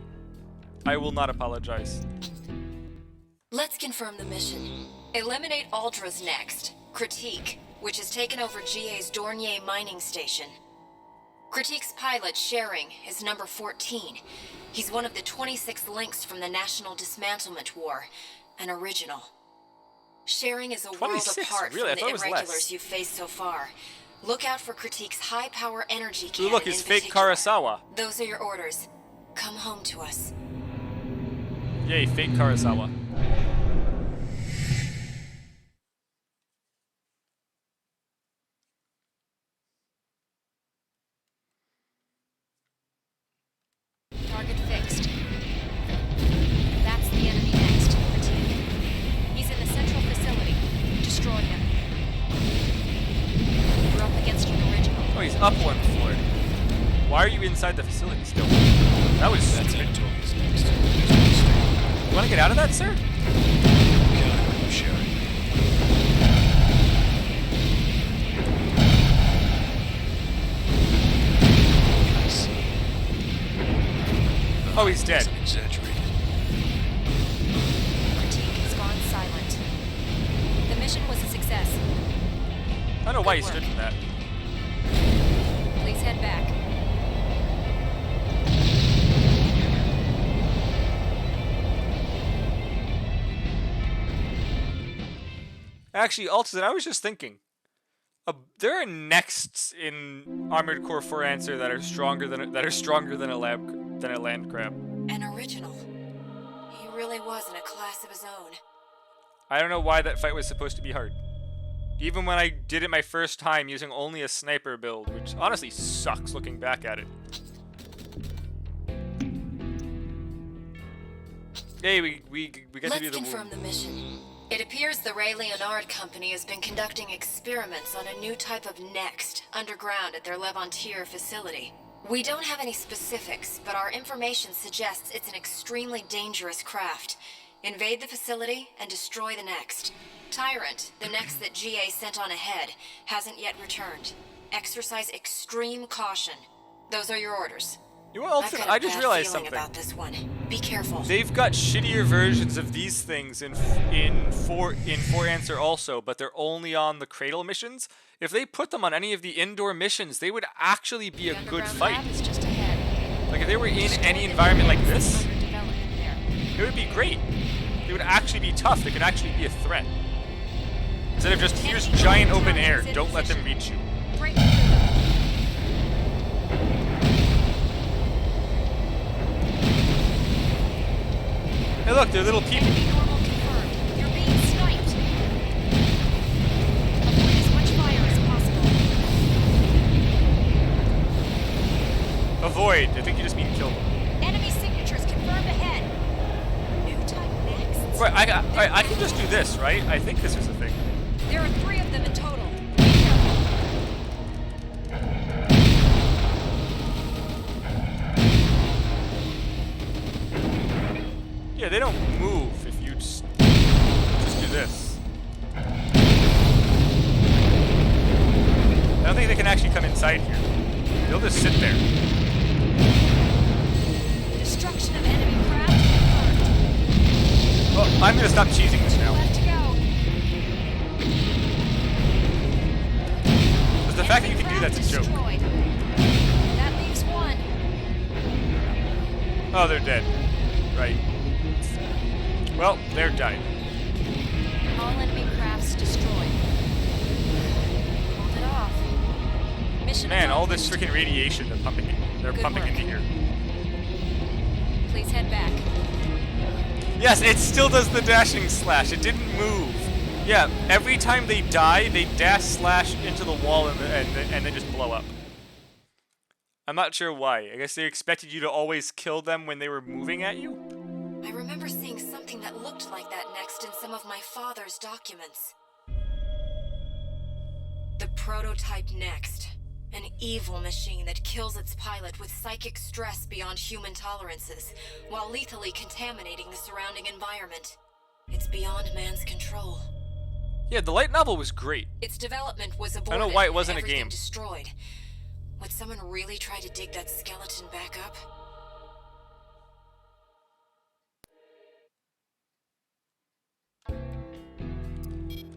I will not apologize. Let's confirm the mission. Eliminate Ultra's next, Critique, which has taken over GA's Dornier mining station. Critique's pilot, Sharing, is number 14. He's one of the 26 links from the National Dismantlement War, an original. Sharing is a world 26? apart Really? I from thought the it was irregulars less. you've faced so far. Look out for Critique's high-power energy Ooh, cannon look, in it's fake particular. Karasawa. Those are your orders. Come home to us. Yay, fake Karasawa. Target fixed. That's the enemy next. Critique. He's in the central facility. Destroy him. We're up against an original. Oh, he's up one floor. Why are you inside the facility still? That was That's stupid. Anatolia's next. There's no mistake. You want to get out of that, sir? Counting with Sherry. I see. Oh, he's dead. Wasn't exaggerated. Critique has gone silent. The mission was a success. I don't know why he Good stood work. for that. Please head back. Actually, Altazan, I was just thinking. There are nexts in Armored Core 4 Answer that are stronger than a land crab. An original. He really was in a class of his own. I don't know why that fight was supposed to be hard. Even when I did it my first time using only a sniper build, which honestly sucks looking back at it. Hey, we get to Let's do the confirm the mission. It appears the Ray Leonard Company has been conducting experiments on a new type of Next underground at their Levantier facility. We don't have any specifics, but our information suggests it's an extremely dangerous craft. Invade the facility and destroy the Next. Tyrant, the Next that GA sent on ahead, hasn't yet returned. Exercise extreme caution. Those are your orders. You know, I've got I a just bad realized feeling something. about this one. Be careful. They've got shittier versions of these things in For Answer also, but they're only on the Cradle missions. If they put them on any of the indoor missions, they would actually be a good fight. Lab is just ahead. Like if they were in any environment like this, Under development there. it would be great. They would actually be tough. They could actually be a threat. Instead of just, here's giant open air, don't let them reach you. Break through them. Hey look, they're little people. Enemy normal confirmed. You're being sniped. Avoid as much fire as possible. Avoid. I think you just mean kill them. Enemy signatures confirmed ahead. New type next. Right, I can just do this, right? I think this is a thing. There are 3 of them in total. Be careful. Yeah, they don't move if you just do this. I don't think they can actually come inside here. They'll just sit there. Destruction of enemy craft confirmed. Oh, I'm gonna stop cheesing this now. Left to go. Because the fact that you can do that's a joke. Destroyed. That leaves 1. Oh, they're dead. Right. Well, they're died. All enemy crafts destroyed. Hold it off. Mission Man, all this accomplished. freaking radiation they're pumping Good pumping work. into here. Please head back. Yes, it still does the dashing slash. It didn't move. Yeah, every time they die, they dash slash into the wall and then just blow up. I'm not sure why. I guess they expected you to always kill them when they were moving at you? I remember seeing something that looked like that next in some of my father's documents. The prototype next. An evil machine that kills its pilot with psychic stress beyond human tolerances, while lethally contaminating the surrounding environment. It's beyond man's control. Yeah, the light novel was great. Its development was aborted. I don't know why it and wasn't a everything game. destroyed. Would someone really try to dig that skeleton back up?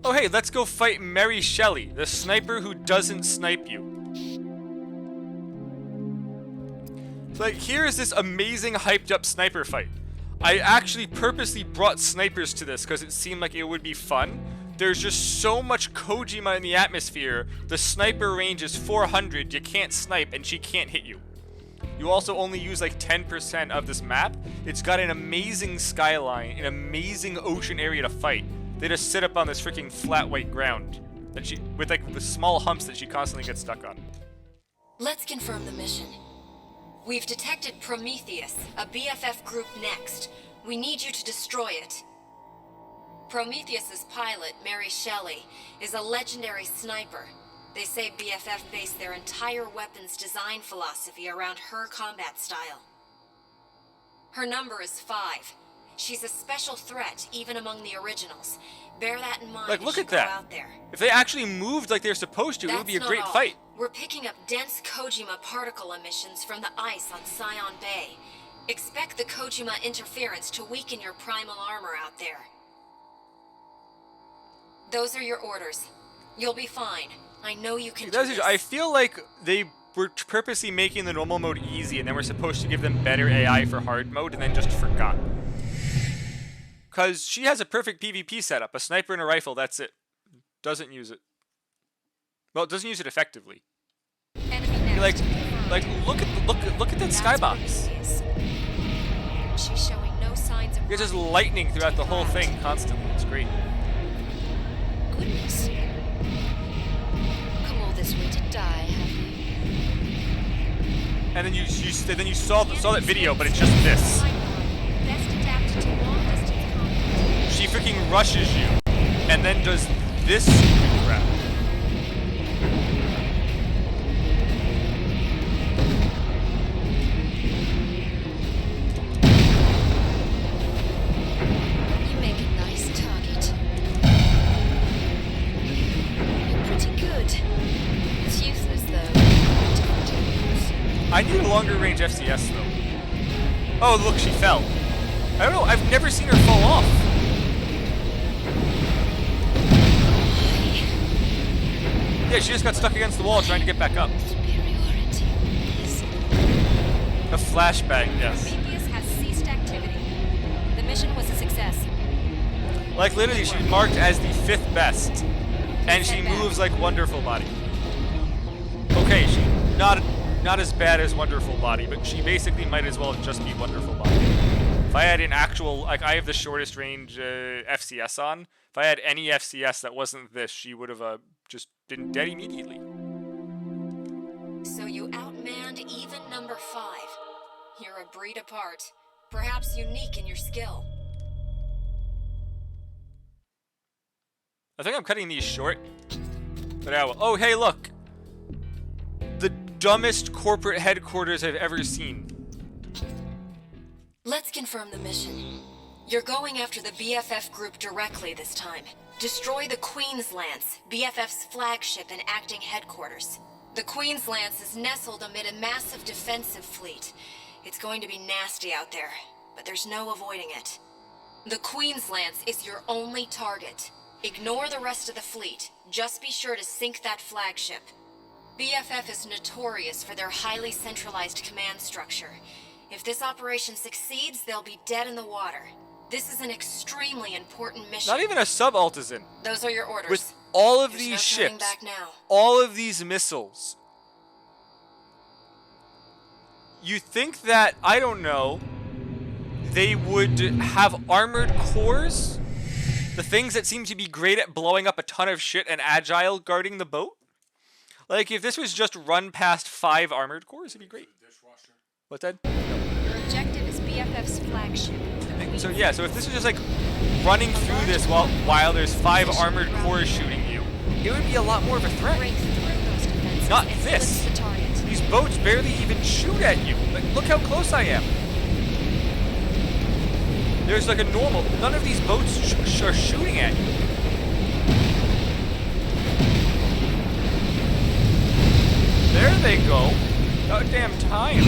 Oh hey, let's go fight Mary Shelley, the sniper who doesn't snipe you. So, like, here's this amazing hyped up sniper fight. I actually purposely brought snipers to this because it seemed like it would be fun. There's just so much Kojima in the atmosphere. The sniper range is 400, you can't snipe, and she can't hit you. You also only use like 10% of this map. It's got an amazing skyline, an amazing ocean area to fight. They just sit up on this freaking flat white ground that she, with like the small humps that she constantly gets stuck on. Let's confirm the mission. We've detected Prometheus, a BFF group next. We need you to destroy it. Prometheus's pilot, Mary Shelley, is a legendary sniper. They say BFF based their entire weapons design philosophy around her combat style. Her number is 5. She's a special threat, even among the originals. Bear that in mind. Like, look as you at go that. out there. If they actually moved like they're supposed to, it would be a That's great not all. fight. We're picking up dense Kojima particle emissions from the ice on Scion Bay. Expect the Kojima interference to weaken your primal armor out there. Those are your orders. You'll be fine. I know you can do this. I feel like they were purposely making the normal mode easy, and then we're supposed to give them better AI for hard mode, and then just forgot. Because she has a perfect PvP setup. A sniper and a rifle, that's it. Doesn't use it. Well, it doesn't use it effectively. Enemy next. Like, look at that skybox. She's showing no signs of It's just running. lightning throughout the whole Take thing that. constantly. It's great. Goodness. Come all this way to die, have you? And then you saw that video, but it's just this. Best adapted to long distance combat. She freaking rushes you, and then does this stupid crap. You make a nice target. You're pretty good. It's useless though. Different tools. I need a longer range FCS though. Oh, look, she fell. I don't know, I've never seen her fall off. Yeah, she just got stuck against the wall trying to get back up. Superiority is... A flashbang, yes. Prometheus has ceased activity. The mission was a success. Like, literally, she's marked as the 5th best. And she moves like Wonderful Body. Okay, she's not as bad as Wonderful Body, but she basically might as well just be Wonderful Body. If I had an actual, like, I have the shortest range FCS on. If I had any FCS that wasn't this, she would have just been dead immediately. So you outmanned even number 5. You're a breed apart. Perhaps unique in your skill. I think I'm cutting these short. But I will. Oh, hey, look. The dumbest corporate headquarters I've ever seen. Let's confirm the mission. You're going after the BFF group directly this time. Destroy the Queen's Lance, BFF's flagship and acting headquarters. The Queen's Lance is nestled amid a massive defensive fleet. It's going to be nasty out there, but there's no avoiding it. The Queen's Lance is your only target. Ignore the rest of the fleet. Just be sure to sink that flagship. BFF is notorious for their highly centralized command structure. If this operation succeeds, they'll be dead in the water. This is an extremely important mission. Not even a sub-alt is in. Those are your orders. With all of There's these no turning ships, back now. all of these missiles. You think that, I don't know, they would have armored cores? The things that seem to be great at blowing up a ton of shit and agile guarding the boat? Like, if this was just run past 5 armored cores, it'd be great. What's that? Your objective is BFF's flagship. So yeah, so if this was just like running through this while there's 5 armored cores shooting you, it would be a lot more of a threat. Break through those defenses Not and this. flip the target. These boats barely even shoot at you. Like, look how close I am. There's like a normal. None of these boats are shooting at you. There they go. Goddamn time.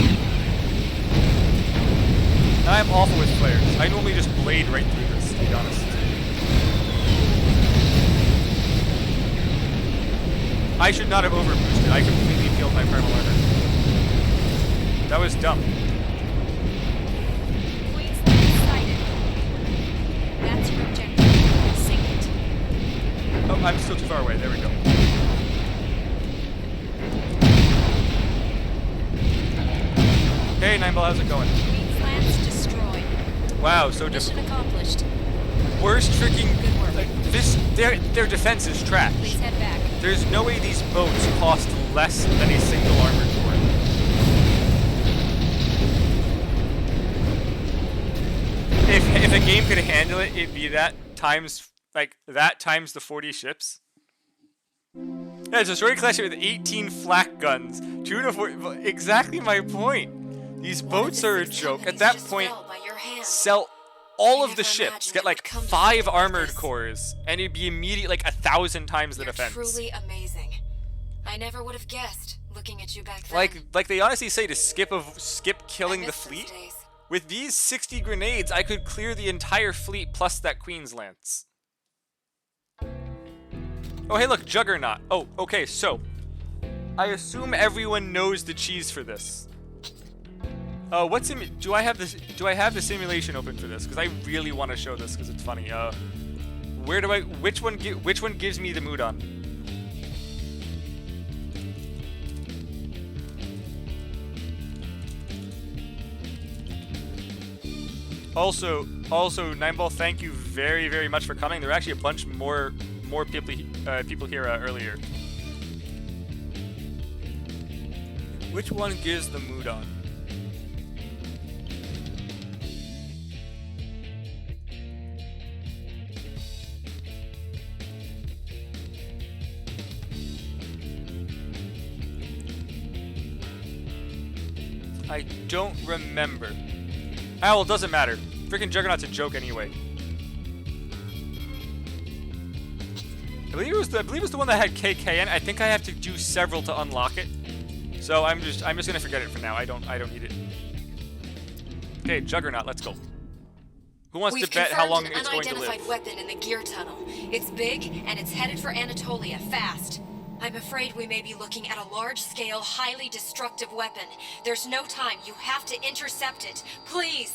I'm awful with flares. I normally just blade right through this, to be honest. I should not have overboosted. I completely killed my primal armor. That was dumb. Queen's Lance sighted. That's your objective. Sink it. Oh, I'm still too far away. There we go. Hey, Nineball, how's it going? Queen's Lance destroyed. Wow, so Mission difficult. accomplished. Worst freaking. Good work. Like, their defense is trash. Please head back. There's no way these boats cost less than a single armored core. If a game could handle it, it'd be that times the 40 ships. Yeah, it's a story class with 18 flak guns, 2 to 4. Exactly my point. These boats are a joke. At that point, sell all of the ships, get like 5 armored cores, and it'd be immediate like 1,000 times the You're defense. truly amazing. I never would have guessed, looking at you back then. Like they honestly say to skip killing I the miss those fleet. days. With these 60 grenades, I could clear the entire fleet plus that Queen's Lance. Oh, hey, look, Juggernaut. Oh, okay, so I assume everyone knows the cheese for this. Do I have the simulation open for this? Because I really want to show this because it's funny. Which one gives me the mood on? Also, Nineball, thank you very, very much for coming. There were actually a bunch more people here earlier. Which one gives the mood on? I don't remember. Ah, well, it doesn't matter. Freaking Juggernaut's a joke anyway. I believe it was the one that had KKN. I think I have to do several to unlock it. So I'm just gonna forget it for now. I don't need it. Okay, Juggernaut, let's go. Who wants We've to bet how long confirmed it's an going to unidentified live? weapon in the gear tunnel. It's big, and it's headed for Anatolia, fast. I'm afraid we may be looking at a large-scale, highly destructive weapon. There's no time. You have to intercept it. Please!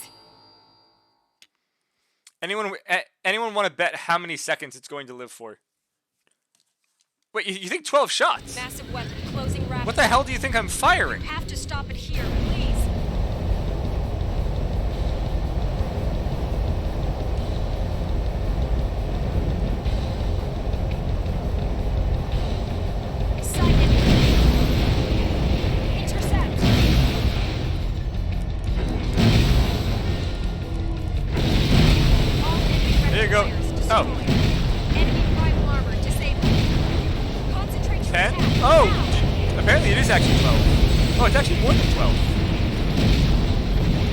Anyone want to bet how many seconds it's going to live for? Wait, you think 12 shots? Massive weapon closing rapidly. What the hell do you think I'm firing? You have to stop it here, please. Sighted. Intercept. All enemy There you go. rectifiers destroyed. Oh. Enemy rival armor disabled. Concentrate your Ten? attack. Oh! Now. Apparently it is actually 12. Oh, it's actually more than 12.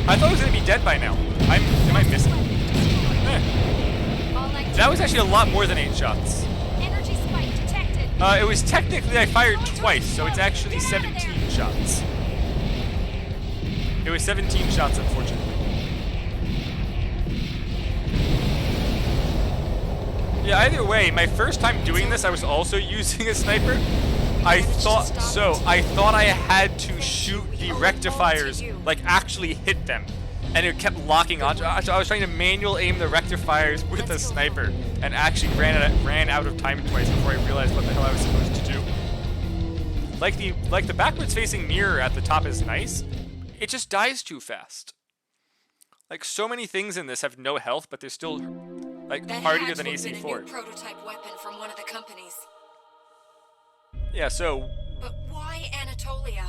I thought it was going to be dead by now. Am I missing? Weapon destroyed. Eh. All That was actually a lot more than 8 shots. energy spike detected. It was technically, I fired twice, so it's actually 17 shots. It was 17 shots, unfortunately. Yeah, either way, my first time doing this, I was also using a sniper. I thought I had to shoot the rectifiers, like actually hit them. And it kept locking on. So I was trying to manual aim the rectifiers with a sniper and actually ran out of time twice before I realized what the hell I was supposed to do. Like the backwards facing mirror at the top is nice. It just dies too fast. Like so many things in this have no health, but they're still like That hardier had than to have been a new AC4. prototype weapon from one of the companies. Yeah, so But why Anatolia?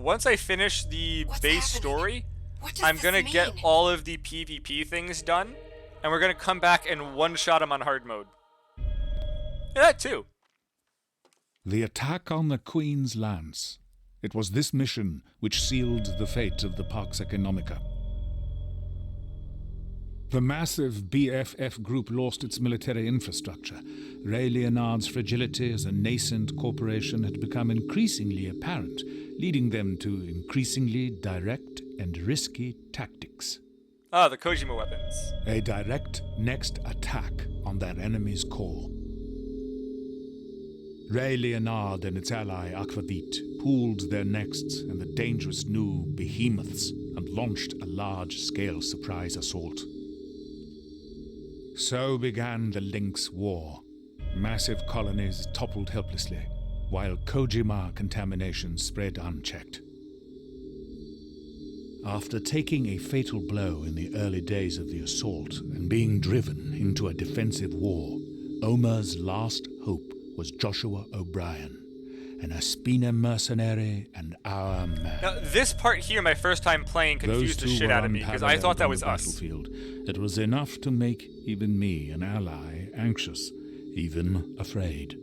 once I finish the What's base happening? story, What does I'm this gonna mean? get all of the PvP things done, and we're gonna come back and one-shot them on hard mode. Yeah, that too. The attack on the Queen's Lance. It was this mission which sealed the fate of the Pax Economica. The massive BFF group lost its military infrastructure. Ray Leonard's fragility as a nascent corporation had become increasingly apparent, leading them to increasingly direct and risky tactics. Ah, the Kojima weapons. A direct next attack on their enemy's core. Ray Leonard and its ally Aquavit pooled their nexts and the dangerous new behemoths and launched a large-scale surprise assault. So began the Lynx War. Massive colonies toppled helplessly, while Kojima contamination spread unchecked. After taking a fatal blow in the early days of the assault and being driven into a defensive war, Omer's last hope was Joshua O'Brien, an Aspina mercenary and our man. Now, this part here, my first time playing, confused the Those two shit were out of me, because I thought that was unparalleled on us. the battlefield. It was enough to make even me, an ally, anxious, even afraid.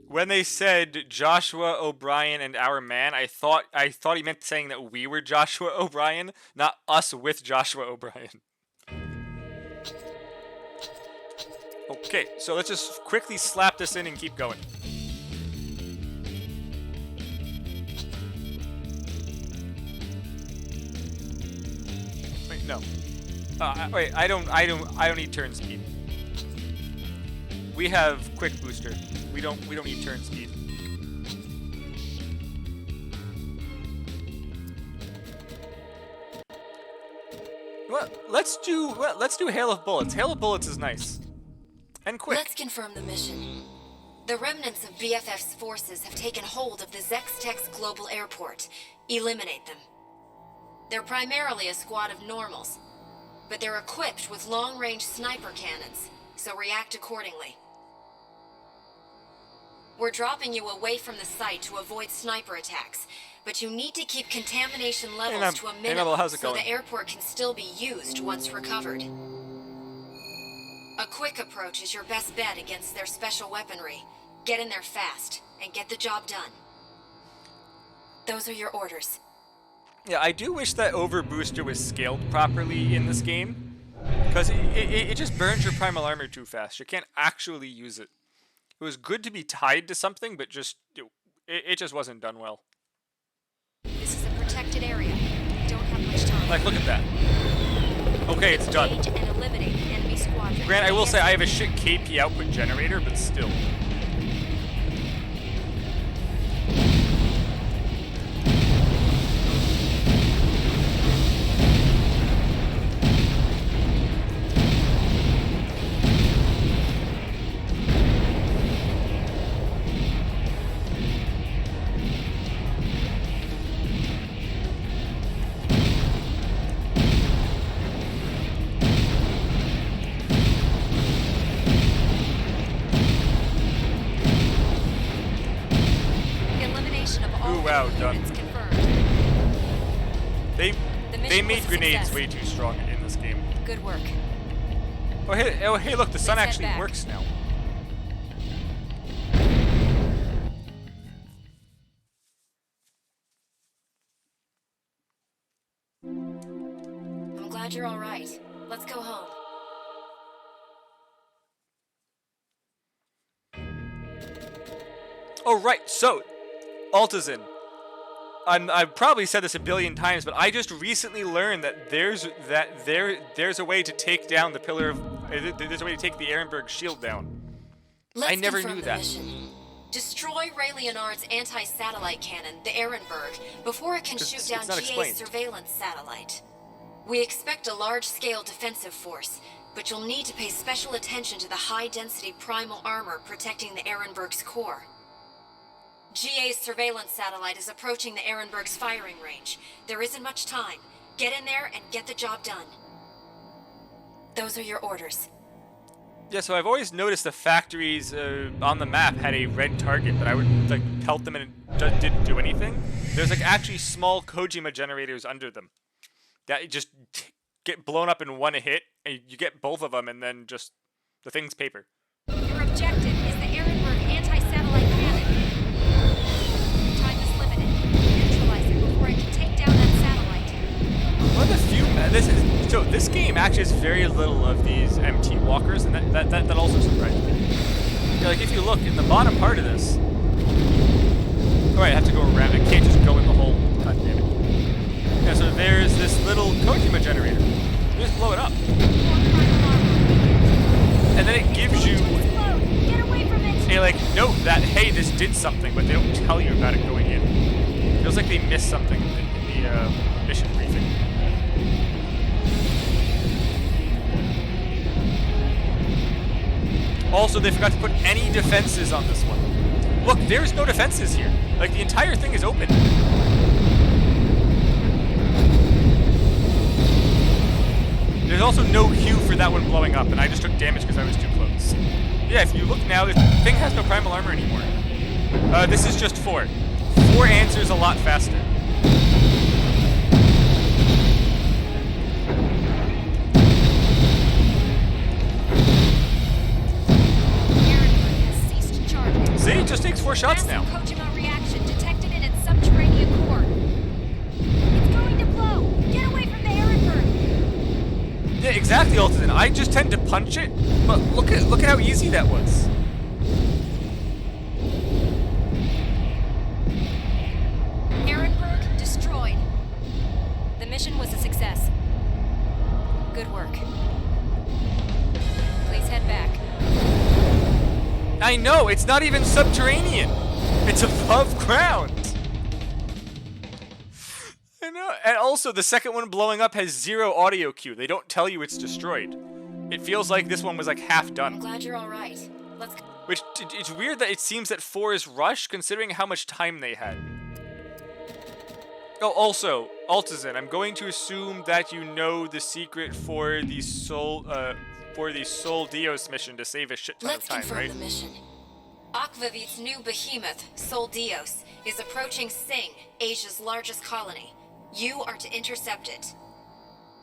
When they said Joshua O'Brien and our man, I thought he meant saying that we were Joshua O'Brien, not us with Joshua O'Brien. Okay, so let's just quickly slap this in and keep going. Wait, no. Wait, I don't need turn speed. We have quick booster. We don't need turn speed. Let's do Hail of Bullets. Hail of Bullets is nice. And quick. Let's confirm the mission. The remnants of BFF's forces have taken hold of the Zextex Global Airport. Eliminate them. They're primarily a squad of normals, but they're equipped with long-range sniper cannons, so react accordingly. We're dropping you away from the site to avoid sniper attacks, but you need to keep contamination levels to a minimum how's it so going? the airport can still be used once recovered. A quick approach is your best bet against their special weaponry. Get in there fast, and get the job done. Those are your orders. Yeah, I do wish that Overbooster was scaled properly in this game, because it just burns your primal armor too fast. You can't actually use it. It was good to be tied to something, but just it just wasn't done well. This is a protected area. We don't have much time. Like, look at that. Okay, it's done. Engage and eliminate enemy squadron. Grant, I will say I have a shit KP output generator, but still. Elimination of all Ooh, wow, enemy done. units confirmed. They The mission they was made a grenades success. way too strong in this game. Good work. Oh hey, look, the sun head actually back. works now. I'm glad you're all right. Let's go home. Oh right, so Altazin. I've probably said this a billion times, but I just recently learned that there's a way to take down the pillar of there's a way to take the Ehrenberg shield down. Let's never confirm knew the that. mission. Destroy Ray Leonard's anti-satellite cannon, the Ehrenberg, before it can shoot It's down not GA's explained. surveillance satellite. We expect a large-scale defensive force, but you'll need to pay special attention to the high-density primal armor protecting the Ehrenberg's core. GA's surveillance satellite is approaching the Ehrenberg's firing range. There isn't much time. Get in there and get the job done. Those are your orders. Yeah, so I've always noticed the factories on the map had a red target, but I would like pelt them and it didn't do anything. There's like actually small Kojima generators under them that just get blown up in one hit, and you get both of them, and then just the thing's paper. Your objective is the Ehrenberg anti-satellite cannon. Time is limited. Neutralize it before it can take down that satellite. One of the few this game actually has very little of these MT walkers, and that also surprised me. Yeah, like if you look in the bottom part of this. Oh right, I have to go around. I can't just go in the hole. God damn it. Yeah, so there's this little Kojima generator. You just blow it up. And then it gives you Get away from it! a like note that hey, this did something, but they don't tell you about it going in. It feels like they missed something in the mission briefing. Also, they forgot to put any defenses on this one. Look, there's no defenses here. Like, the entire thing is open. There's also no cue for that one blowing up, and I just took damage because I was too close. Yeah, if you look now, this thing has no primal armor anymore. This is just 4. 4 answers a lot faster. Ehrenberg has ceased charging. See, it just takes 4 shots now. Massive Kojima reaction detected in its subterranean core. It's going to blow! Get away from the Ehrenberg! Yeah, exactly, Alton. I just tend to punch it, but look at how easy that was. Ehrenberg destroyed. The mission was a success. Good work. Please head back. I know, it's not even subterranean. It's above ground. I know. And also, the second one blowing up has 0 audio cue. They don't tell you it's destroyed. It feels like this one was like half I'm done. glad you're all right. Let's go. Which, it's weird that it seems that 4 is rushed, considering how much time they had. Oh, also, Altazin, I'm going to assume that you know the secret for the Sol Dios mission to save a shit ton Let's of time, confirm right? the mission. Akvavit's new behemoth, Sol Dios, is approaching Sing, Asia's largest colony. You are to intercept it.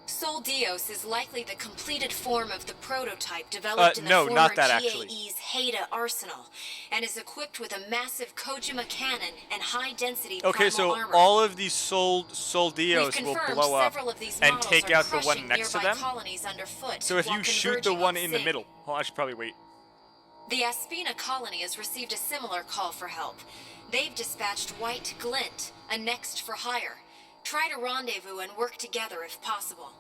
Sol Dios is likely the completed form of the prototype developed in the no, former not that, actually. GAE's Haida arsenal, and is equipped with a massive Kojima cannon and high-density Okay, primal so armor. all of these Sol We've Dios will confirmed blow up several of these and models take are out the one crushing next to nearby them. colonies underfoot So if while you shoot the converging one on in the Sing. middle, well, I should probably wait. The Aspina colony has received a similar call for help. They've dispatched White Glint, a next for hire. Try to rendezvous and work together if possible.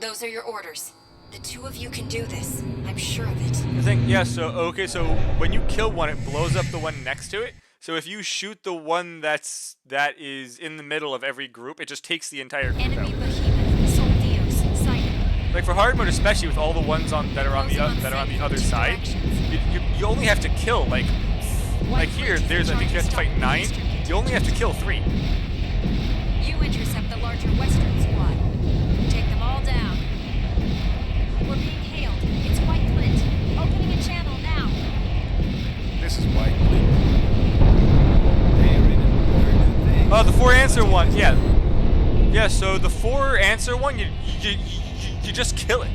Those are your orders. The two of you can do this. I'm sure of it. I think, yeah, so, okay, so when you kill one, it blows up the one next to it. So if you shoot the one that is in the middle of every group, it just takes the entire group Enemy out. behemoth, Soldios, sighted. Like for hard mode, especially with all the ones that are on the other side, you only have to kill like here. There's I think you have to fight 9. You only have to kill 3. You intercept the larger western squad. Take them all down. We're being hailed. It's White Flint. Opening a channel now. This is White Flint. Hey, Raven. Very good thing. Oh, the 4 answer one, yeah. Yeah, so the 4 answer one, you just kill it.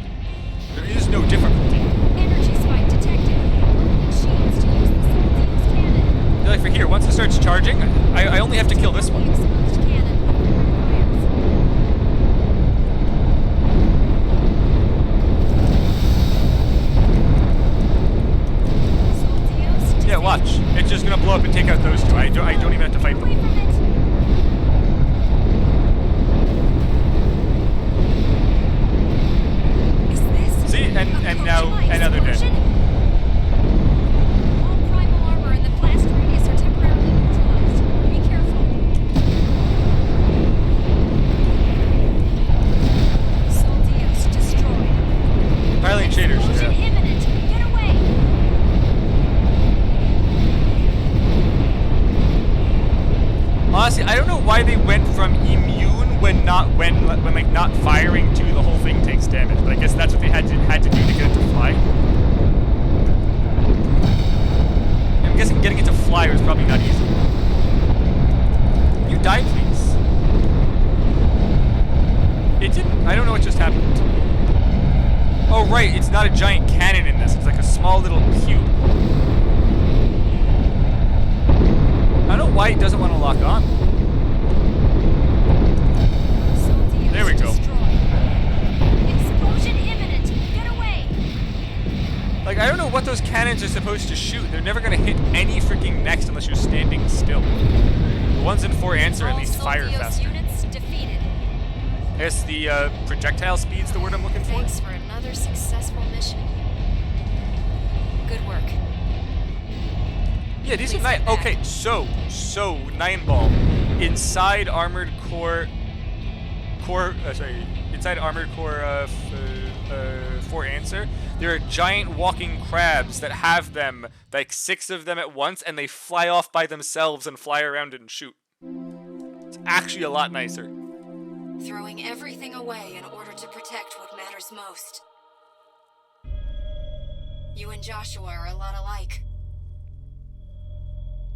There is no difficulty. Energy spike detected. Opening shields to use the Soldios cannon. Like for here, once it starts charging, I only have to kill this one. Exposed cannon. Soldios, Yeah, watch. It's just gonna blow up and take out those 2. I don't even have to fight away them. from it. Is this See, and now they're dead. explosion? All primal armor in the blast radius are temporarily neutralized. Be careful. Soldios destroyed. Piling shaders. Explosion Yeah. imminent. Get away. Honestly, I don't know why they went from immune when like not firing to the whole thing takes damage, but I guess that's what they had to do to get it to fly. I'm guessing getting it to fly was probably not easy. You die, please. It didn't. I don't know what just happened. Oh right, it's not a giant cannon in this. It's like a small little cube. I don't know why it doesn't want to lock on. Soldios There we go. destroyed. Explosion imminent. Get away. Like, I don't know what those cannons are supposed to shoot. They're never going to hit any freaking next unless you're standing still. The ones in 4 answer at All least fire Soldios faster. units defeated. I guess the projectile speed's the word I'm looking for. Thanks for another successful mission. Good work. Yeah, these are Please nice. get back. Okay, so 9 ball inside armored core. Inside armored core 4 answer. There are giant walking crabs that have them, like 6 of them at once, and they fly off by themselves and fly around and shoot. It's actually a lot nicer. Throwing everything away in order to protect what matters most. You and Joshua are a lot alike.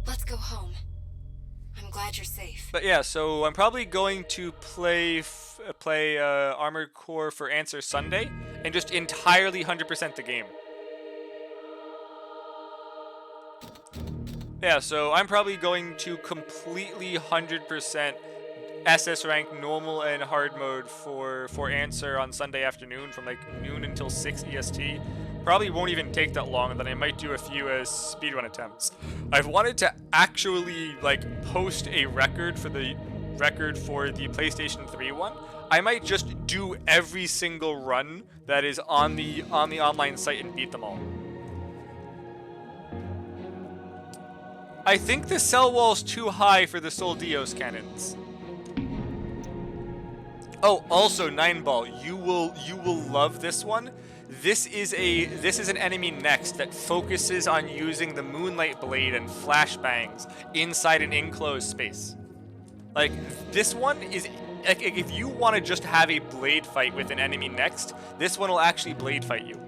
Let's go home. I'm glad you're safe. But yeah, so I'm probably going to play Armored Core for Answer Sunday and just entirely 100% the game. Yeah, so I'm probably going to completely 100% SS rank normal and hard mode for Answer on Sunday afternoon from like noon until 6 EST. Probably won't even take that long, and then I might do a few speedrun attempts. I've wanted to actually like post a record for the PlayStation 3 one. I might just do every single run that is on the online site and beat them all. I think the cell wall's too high for the Soldios cannons. Oh, also 9 ball, you will love this one. This is an enemy next that focuses on using the Moonlight Blade and flashbangs inside an enclosed space. Like, this one is like, if you want to just have a blade fight with an enemy next, this one will actually blade fight you.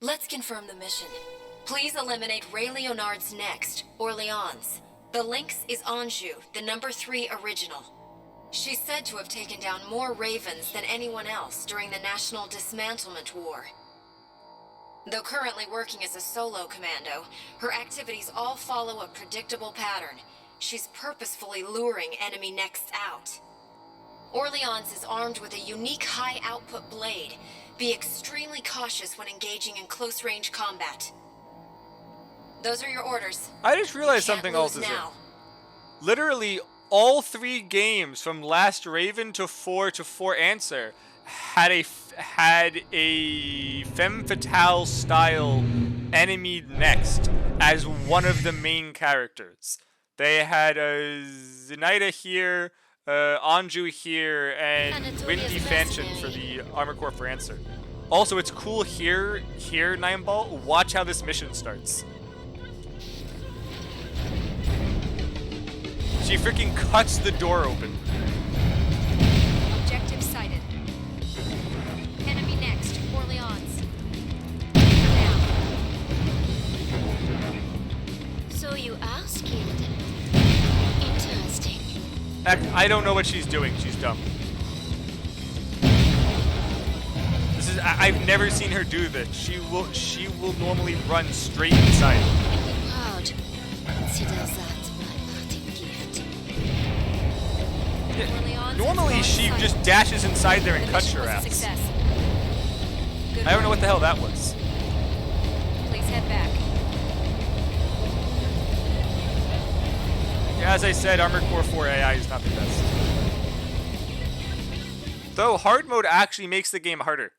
Let's confirm the mission. Please eliminate Ray Leonard's next, Orleans. The Lynx is Anjou, the number 3 original. She's said to have taken down more Ravens than anyone else during the National Dismantlement War. Though currently working as a solo commando, her activities all follow a predictable pattern. She's purposefully luring enemy necks out. Orleans is armed with a unique high-output blade. Be extremely cautious when engaging in close-range combat. Those are your orders. I just realized Can't something lose else is now. literally all 3 games from Last Raven to 4 to 4 Answer had a femme fatale style enemy next as one of the main characters. They had Zenaida here, Anju here, and Windy Fanchon for the Armor Core for Answer. Also, it's cool here, Nine Ball. Watch how this mission starts. She freaking cuts the door open. Objective sighted. Enemy next, Orleans. Now. So you are skilled. Interesting. I don't know what she's doing. She's dumb. I've never seen her do this. She will normally run straight inside. Proud. Consider that my parting gift. Yeah, normally she just dashes inside there and cuts your ass. I don't know what the hell that was. Please head back. Yeah, as I said, Armored Core 4 AI is not the best. Though hard mode actually makes the game harder.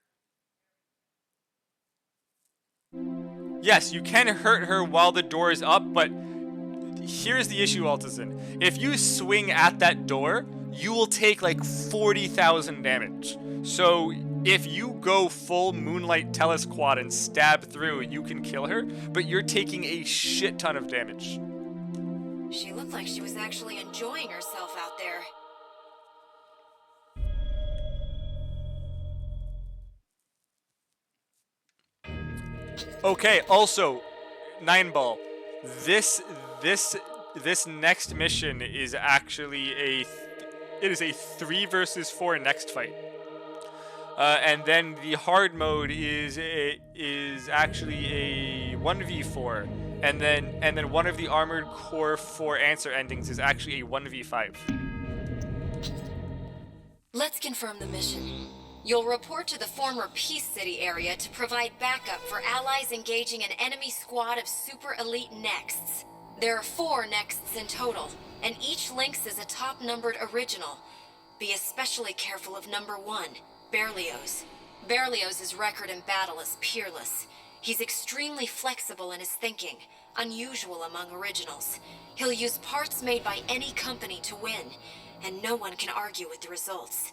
Yes, you can hurt her while the door is up, but here's the issue, Altazin. If you swing at that door, you will take like 40,000 damage. So if you go full Moonlight Telesquad and stab through, you can kill her, but you're taking a shit ton of damage. She looked like she was actually enjoying herself out there. Okay, also, Nine Ball, this next mission is actually it is a 3 versus 4 next fight. And then the hard mode is actually a 1v4, and then one of the Armored Core 4 Answer endings is actually a 1v5. Let's confirm the mission. You'll report to the former Peace City area to provide backup for allies engaging an enemy squad of super elite Nexts. There are 4 Nexts in total, and each Lynx is a top-numbered original. Be especially careful of number 1, Berlioz. Berlioz's record in battle is peerless. He's extremely flexible in his thinking, unusual among originals. He'll use parts made by any company to win, and no one can argue with the results.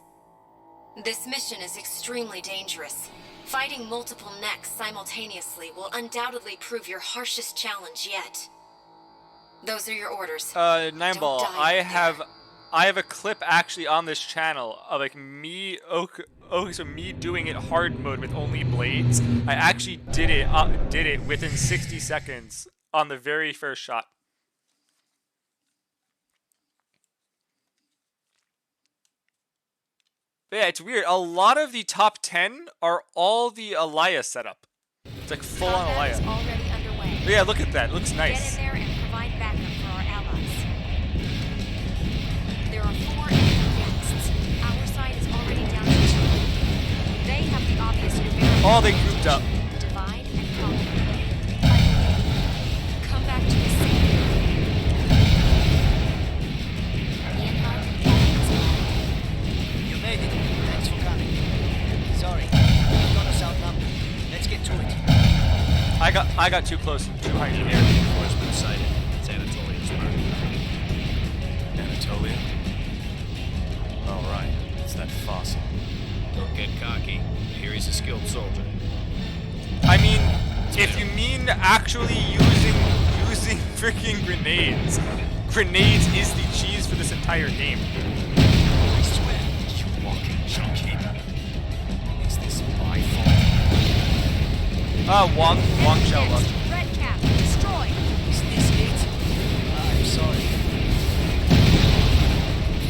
This mission is extremely dangerous. Fighting multiple Nexts simultaneously will undoubtedly prove your harshest challenge yet. Those are your orders. Nine Ball, I have a clip actually on this channel of like me doing it hard mode with only blades. I actually did it within 60 seconds on the very first shot. But yeah, it's weird. A lot of the top 10 are all the Alaya setup. It's like full on Combat is Alaya. already underway. But yeah, look at that. It looks nice. Get in there and provide backup for our allies. There are 4 enemy Nexts. Our side is already down to 2. They have the obvious numerical Oh, they grouped up. divide and conquer. Come back to the scene. You made it. Thanks for coming. Sorry, you got us outnumbered. Let's get to it. I got too close and too high in the air. Reinforcement sighted. It's Anatolia's mark. Anatolia? All right, it's that fossil. Don't get cocky. I hear he's a skilled soldier. I mean, if you mean actually using freaking grenades, grenades is the cheese for this entire game. I swear, you walking junkie. Is this my fault? Wong Shell luck. Red cap, destroy. Is this it? I'm sorry.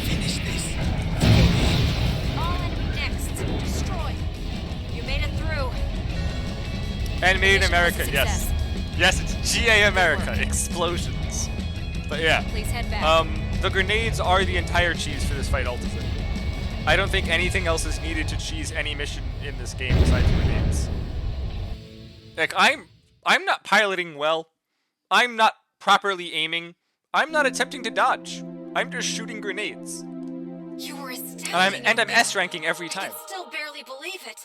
Finish this. All enemy Nexts, destroy. You made it through. And made in Mission was a America, yes. success. Yes, it's GA America. Explosions. But yeah. Please head back. The grenades are the entire cheese for this fight ultimately. I don't think anything else is needed to cheese any mission in this game besides grenades. Like, I'm not piloting well. I'm not properly aiming. I'm not attempting to dodge. I'm just shooting grenades. You were astounding. And I'm Emil. S ranking every I time. can still barely believe it.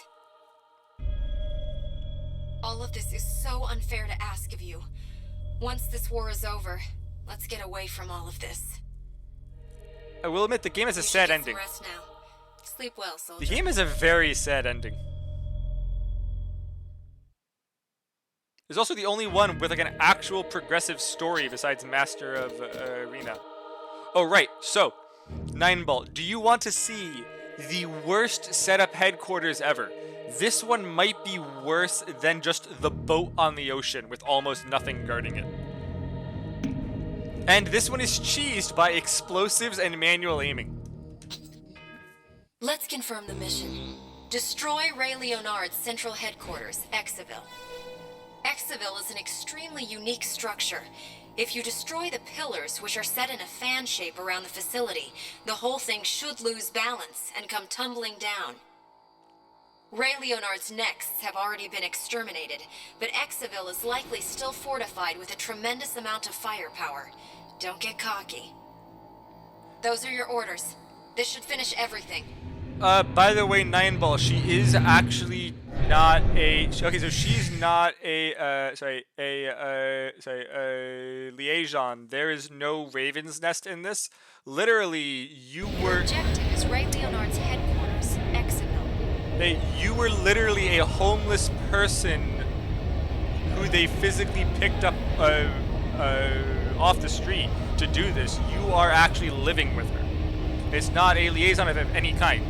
All of this is so unfair to ask of you. Once this war is over, let's get away from all of this. I will admit the game has a You should sad get ending. some rest now. Sleep well, The soldier. game has a very sad ending. It's also the only one with like an actual progressive story besides Master of Arena. Oh right, so 9-Ball, do you want to see the worst setup headquarters ever? This one might be worse than just the boat on the ocean with almost nothing guarding it. And this one is cheesed by explosives and manual aiming. Let's confirm the mission. Destroy Ray Leonard's central headquarters, Exaville. Exaville is an extremely unique structure. If you destroy the pillars, which are set in a fan shape around the facility, the whole thing should lose balance and come tumbling down. Ray Leonard's nexts have already been exterminated, but Exaville is likely still fortified with a tremendous amount of firepower. Don't get cocky. Those are your orders. This should finish everything. By the way, 9-Ball, she is actually not a. Okay, so she's not a. Liaison. There is no Raven's Nest in this. Literally, you Your were. objective is Ray Leonard's headquarters, Exaville. You were literally a homeless person who they physically picked up off the street to do this. You are actually living with her. It's not a liaison of any kind.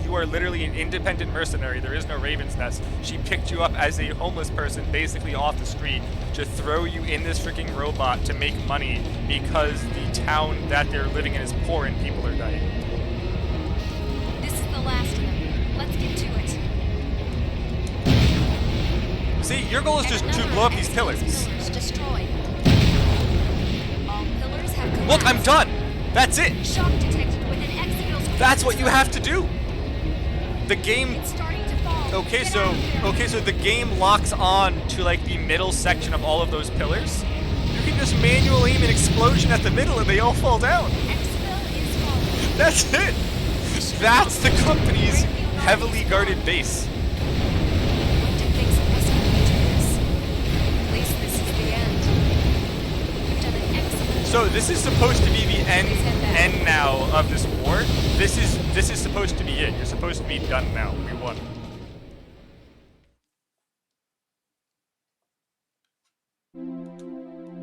You are literally an independent mercenary. There is no Raven's Nest. She picked you up as a homeless person, basically off the street, to throw you in this freaking robot to make money because the town that they're living in is poor and people are dying. This is the last of them. Let's get to it. See, your goal is just to Another blow up of these Exaville's pillars. pillars destroyed. All pillars have collapsed. Look, I'm done. That's it. Shock detected within Exaville's. That's what you have to do. The game. It's starting to fall. Okay, Get so out of there. the game locks on to like the middle section of all of those pillars. You can just manual aim an explosion at the middle and they all fall down. Exaville is falling. That's it. That's the company's heavily guarded base. When did things escalate to this? At least this is the end. You've done an excellent So job. this is supposed to be the end now of this war. This is supposed to be it. You're supposed to be done now. We won.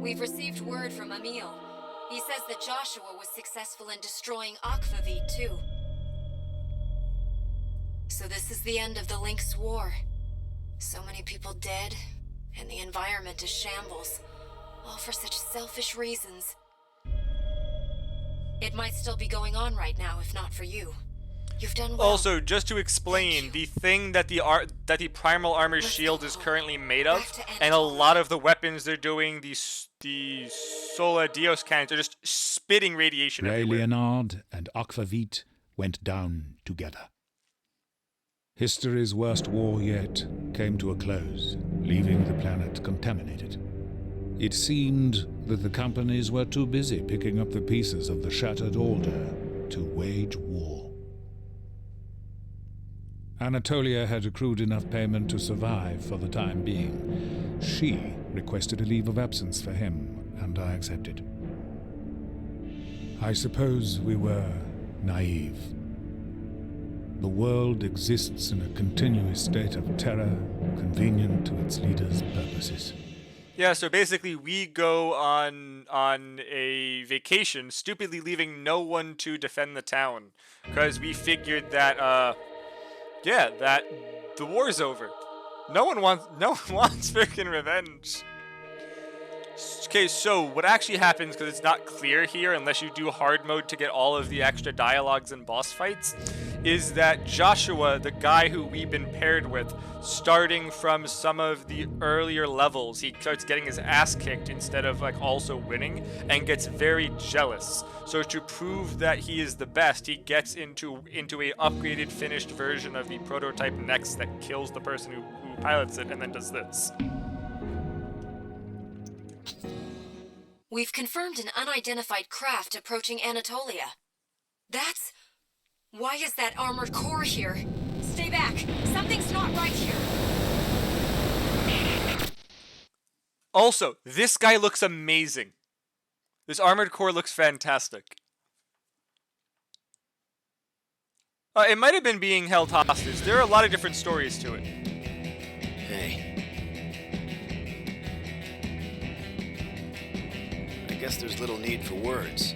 We've received word from Emil. He says that Joshua was successful in destroying Akvavit too. So this is the end of the Lynx War. So many people dead, and the environment is shambles. All for such selfish reasons. It might still be going on right now if not for you. You've done well. Also, just to explain, the thing that the primal armor shield is currently made of, and a lot of the weapons they're doing, the Sola Dios cannons, are just spitting radiation Ray everywhere. Leonard and Akvavit went down together. History's worst war yet came to a close, leaving the planet contaminated. It seemed that the companies were too busy picking up the pieces of the shattered order to wage war. Anatolia had accrued enough payment to survive for the time being. She requested a leave of absence for him, and I accepted. I suppose we were naive. The world exists in a continuous state of terror, convenient to its leaders' purposes. Yeah, so basically we go on a vacation, stupidly leaving no one to defend the town, because we figured that that the war's over. No one wants freaking revenge. Okay, so what actually happens, because it's not clear here unless you do hard mode to get all of the extra dialogues and boss fights, is that Joshua, the guy who we've been paired with, starting from some of the earlier levels, he starts getting his ass kicked instead of like also winning, and gets very jealous. So to prove that he is the best, he gets into a upgraded, finished version of the prototype next that kills the person who pilots it, and then does this. We've confirmed an unidentified craft approaching Anatolia. That's... Why is that armored core here? Stay back! Something's not right here! Also, this guy looks amazing. This armored core looks fantastic. It might have been being held hostage. There are a lot of different stories to it. Hey. I guess there's little need for words.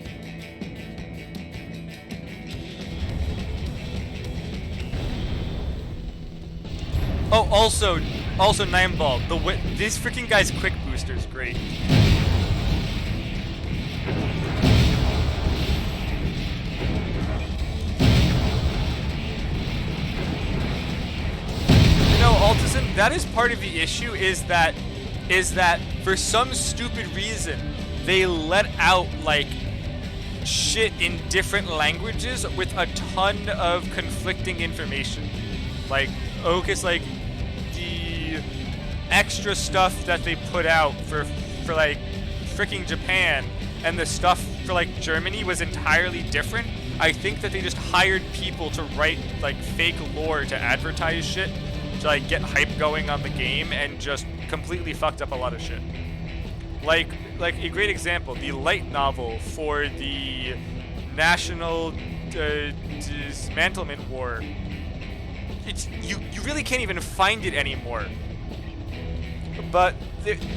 Oh, also Nine Ball. This freaking guy's quick booster is great. Altison, that is part of the issue, is that for some stupid reason they let out like shit in different languages with a ton of conflicting information. Like, like the extra stuff that they put out for like freaking Japan and the stuff for like Germany was entirely different. I think that they just hired people to write like fake lore to advertise shit, to like get hype going on the game, and just completely fucked up a lot of shit. Like a great example, the light novel for the National Dismantlement War. You really can't even find it anymore. But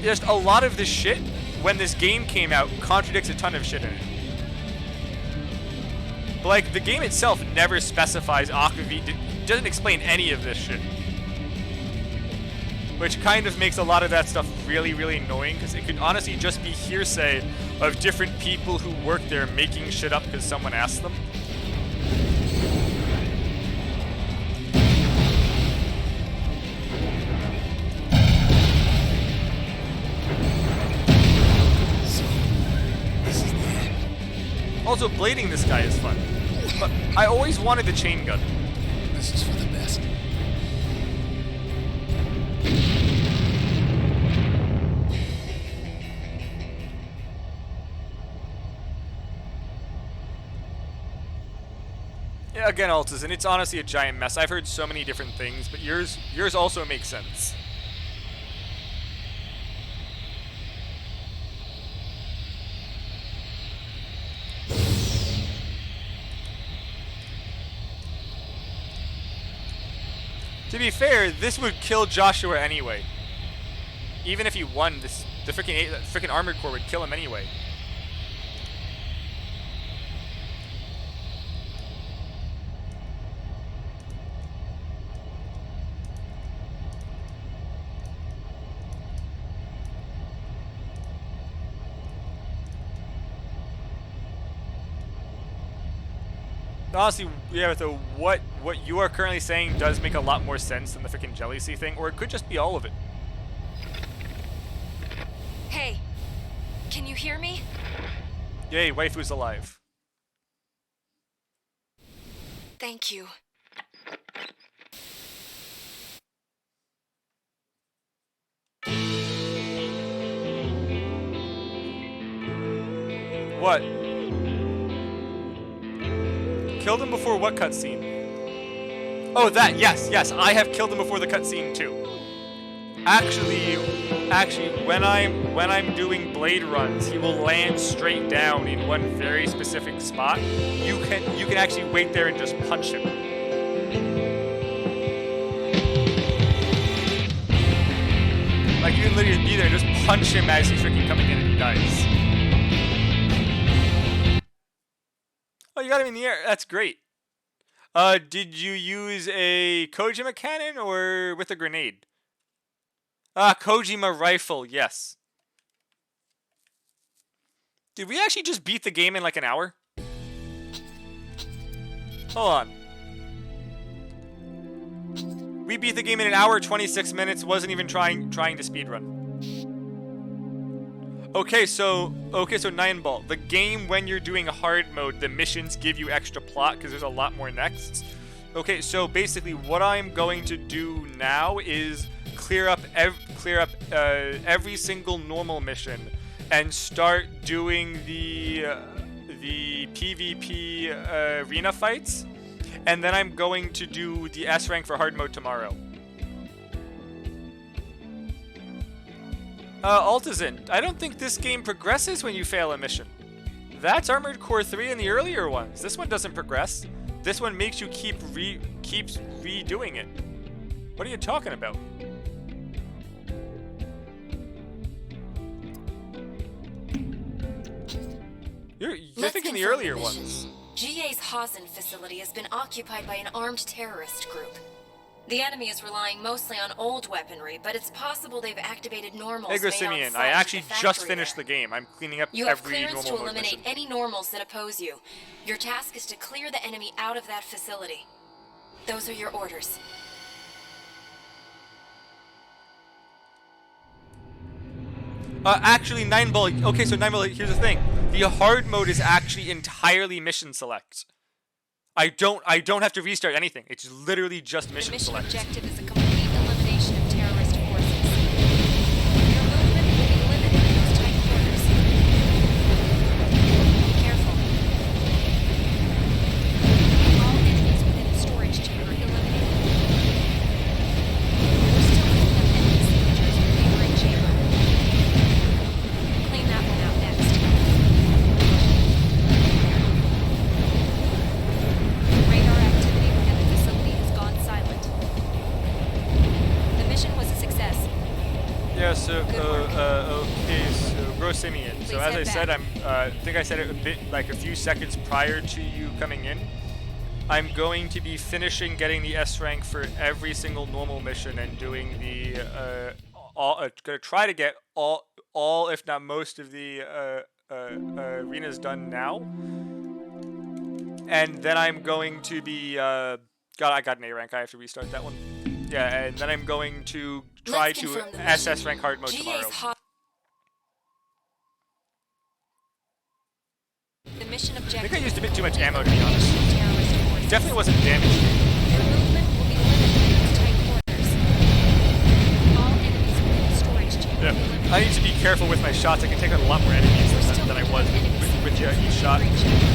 just a lot of this shit, when this game came out, contradicts a ton of shit in it. But like, the game itself never specifies Akavit, doesn't explain any of this shit. Which kind of makes a lot of that stuff really, really annoying, because it could honestly just be hearsay of different people who work there making shit up because someone asked them. Also, blading this guy is fun. But I always wanted the chain gun. This is for the best. Yeah, again, Altus, and it's honestly a giant mess. I've heard so many different things, but yours also makes sense. To be fair, this would kill Joshua anyway. Even if he won, the freaking armored core would kill him anyway. Honestly, yeah, with what you are currently saying does make a lot more sense than the freaking Jealousy thing, or it could just be all of it. Hey, can you hear me? Yay, waifu's alive. Thank you. What? Killed him before what cutscene? Oh, that, yes, I have killed him before the cutscene too. Actually, when I'm doing blade runs, he will land straight down in one very specific spot. You can actually wait there and just punch him. Like, you can literally be there and just punch him as he's freaking coming in and he dies. Oh, you got him in the air. That's great. Did you use a Kojima cannon or with a grenade? Kojima rifle, yes. Did we actually just beat the game in like an hour? Hold on. We beat the game in an hour, 26 minutes, wasn't even trying to speedrun. Okay, so Nine Ball. The game, when you're doing hard mode, the missions give you extra plot because there's a lot more nexts. Okay, so basically what I'm going to do now is clear up every single normal mission and start doing the PvP arena fights, and then I'm going to do the S rank for hard mode tomorrow. Altazin, I don't think this game progresses when you fail a mission. That's Armored Core 3 and the earlier ones. This one doesn't progress. This one makes you keeps redoing it. What are you talking about? You're thinking the earlier ones. GA's Hazen facility has been occupied by an armed terrorist group. The enemy is relying mostly on old weaponry, but it's possible they've activated normals Hey, made on Simeon, site I at actually the just factory finished there. the game. I'm cleaning up You have every clearance normal to mode eliminate mission. any normals that oppose you. Your task is to clear the enemy out of that facility. Those are your orders. Actually, 9-ball. Okay, so 9-ball. Here's the thing: the hard mode is actually entirely mission select. I don't have to restart anything. It's literally just The mission mission select. objective is a complete elimination of terrorist forces. Your movement will be limited in those tight quarters. Be careful. All enemies within the storage chamber eliminated. We're still picking up enemy signatures in the neighboring chamber. Clean that one out next. Radar activity within the facility has gone silent. The mission was a success. Yeah. So Good work. okay. So Bro Simeon. So Please as head I said, back. I think I said it a bit like a few seconds prior to you coming in. I'm going to be finishing getting the S rank for every single normal mission and doing the gonna try to get all if not most of the arenas done now. And then I'm going to be I got an A rank. I have to restart that one. Yeah, and then I'm going to try Let's to confirm the SS mission. rank hard mode GA's tomorrow. The mission objective. I used a bit is too much complete ammo, to be honest. elimination of terrorist forces. Definitely wasn't damaged. Your movement will be limited in those tight quarters. All enemies within the storage chamber eliminated. I need to be careful with my shots. I can take out a lot more enemies We're still than I picking was up enemy with signatures each in the shot. neighboring chamber.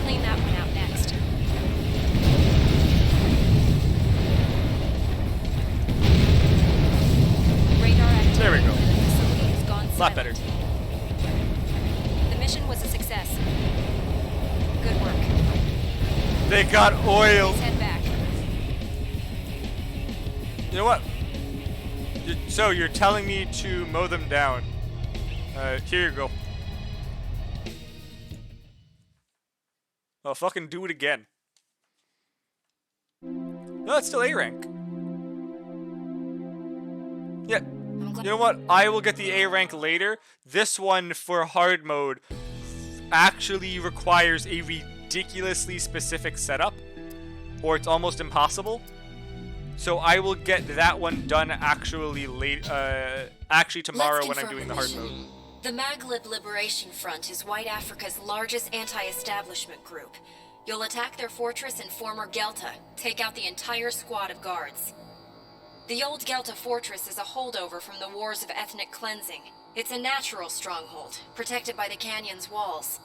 Clean that one out next. Radar activity There we go. within the facility has gone silent. Lot better. The mission was a success. Good work. They got oil. Please head back. You know what? So you're telling me to mow them down. Here you go. I'll fucking do it again. No, it's still A rank. Yeah. I'm glad You know what? I will get the A rank later. This one for hard mode actually requires a ridiculously specific setup, or it's almost impossible. So I will get that one done actually actually tomorrow Let's when I'm confirm doing the the hard mission. mode. The Maghreb Liberation Front is White Africa's largest anti-establishment group. You'll attack their fortress in former Gelta, take out the entire squad of guards. The old Gelta fortress is a holdover from the wars of ethnic cleansing. It's a natural stronghold, protected by the canyon's walls.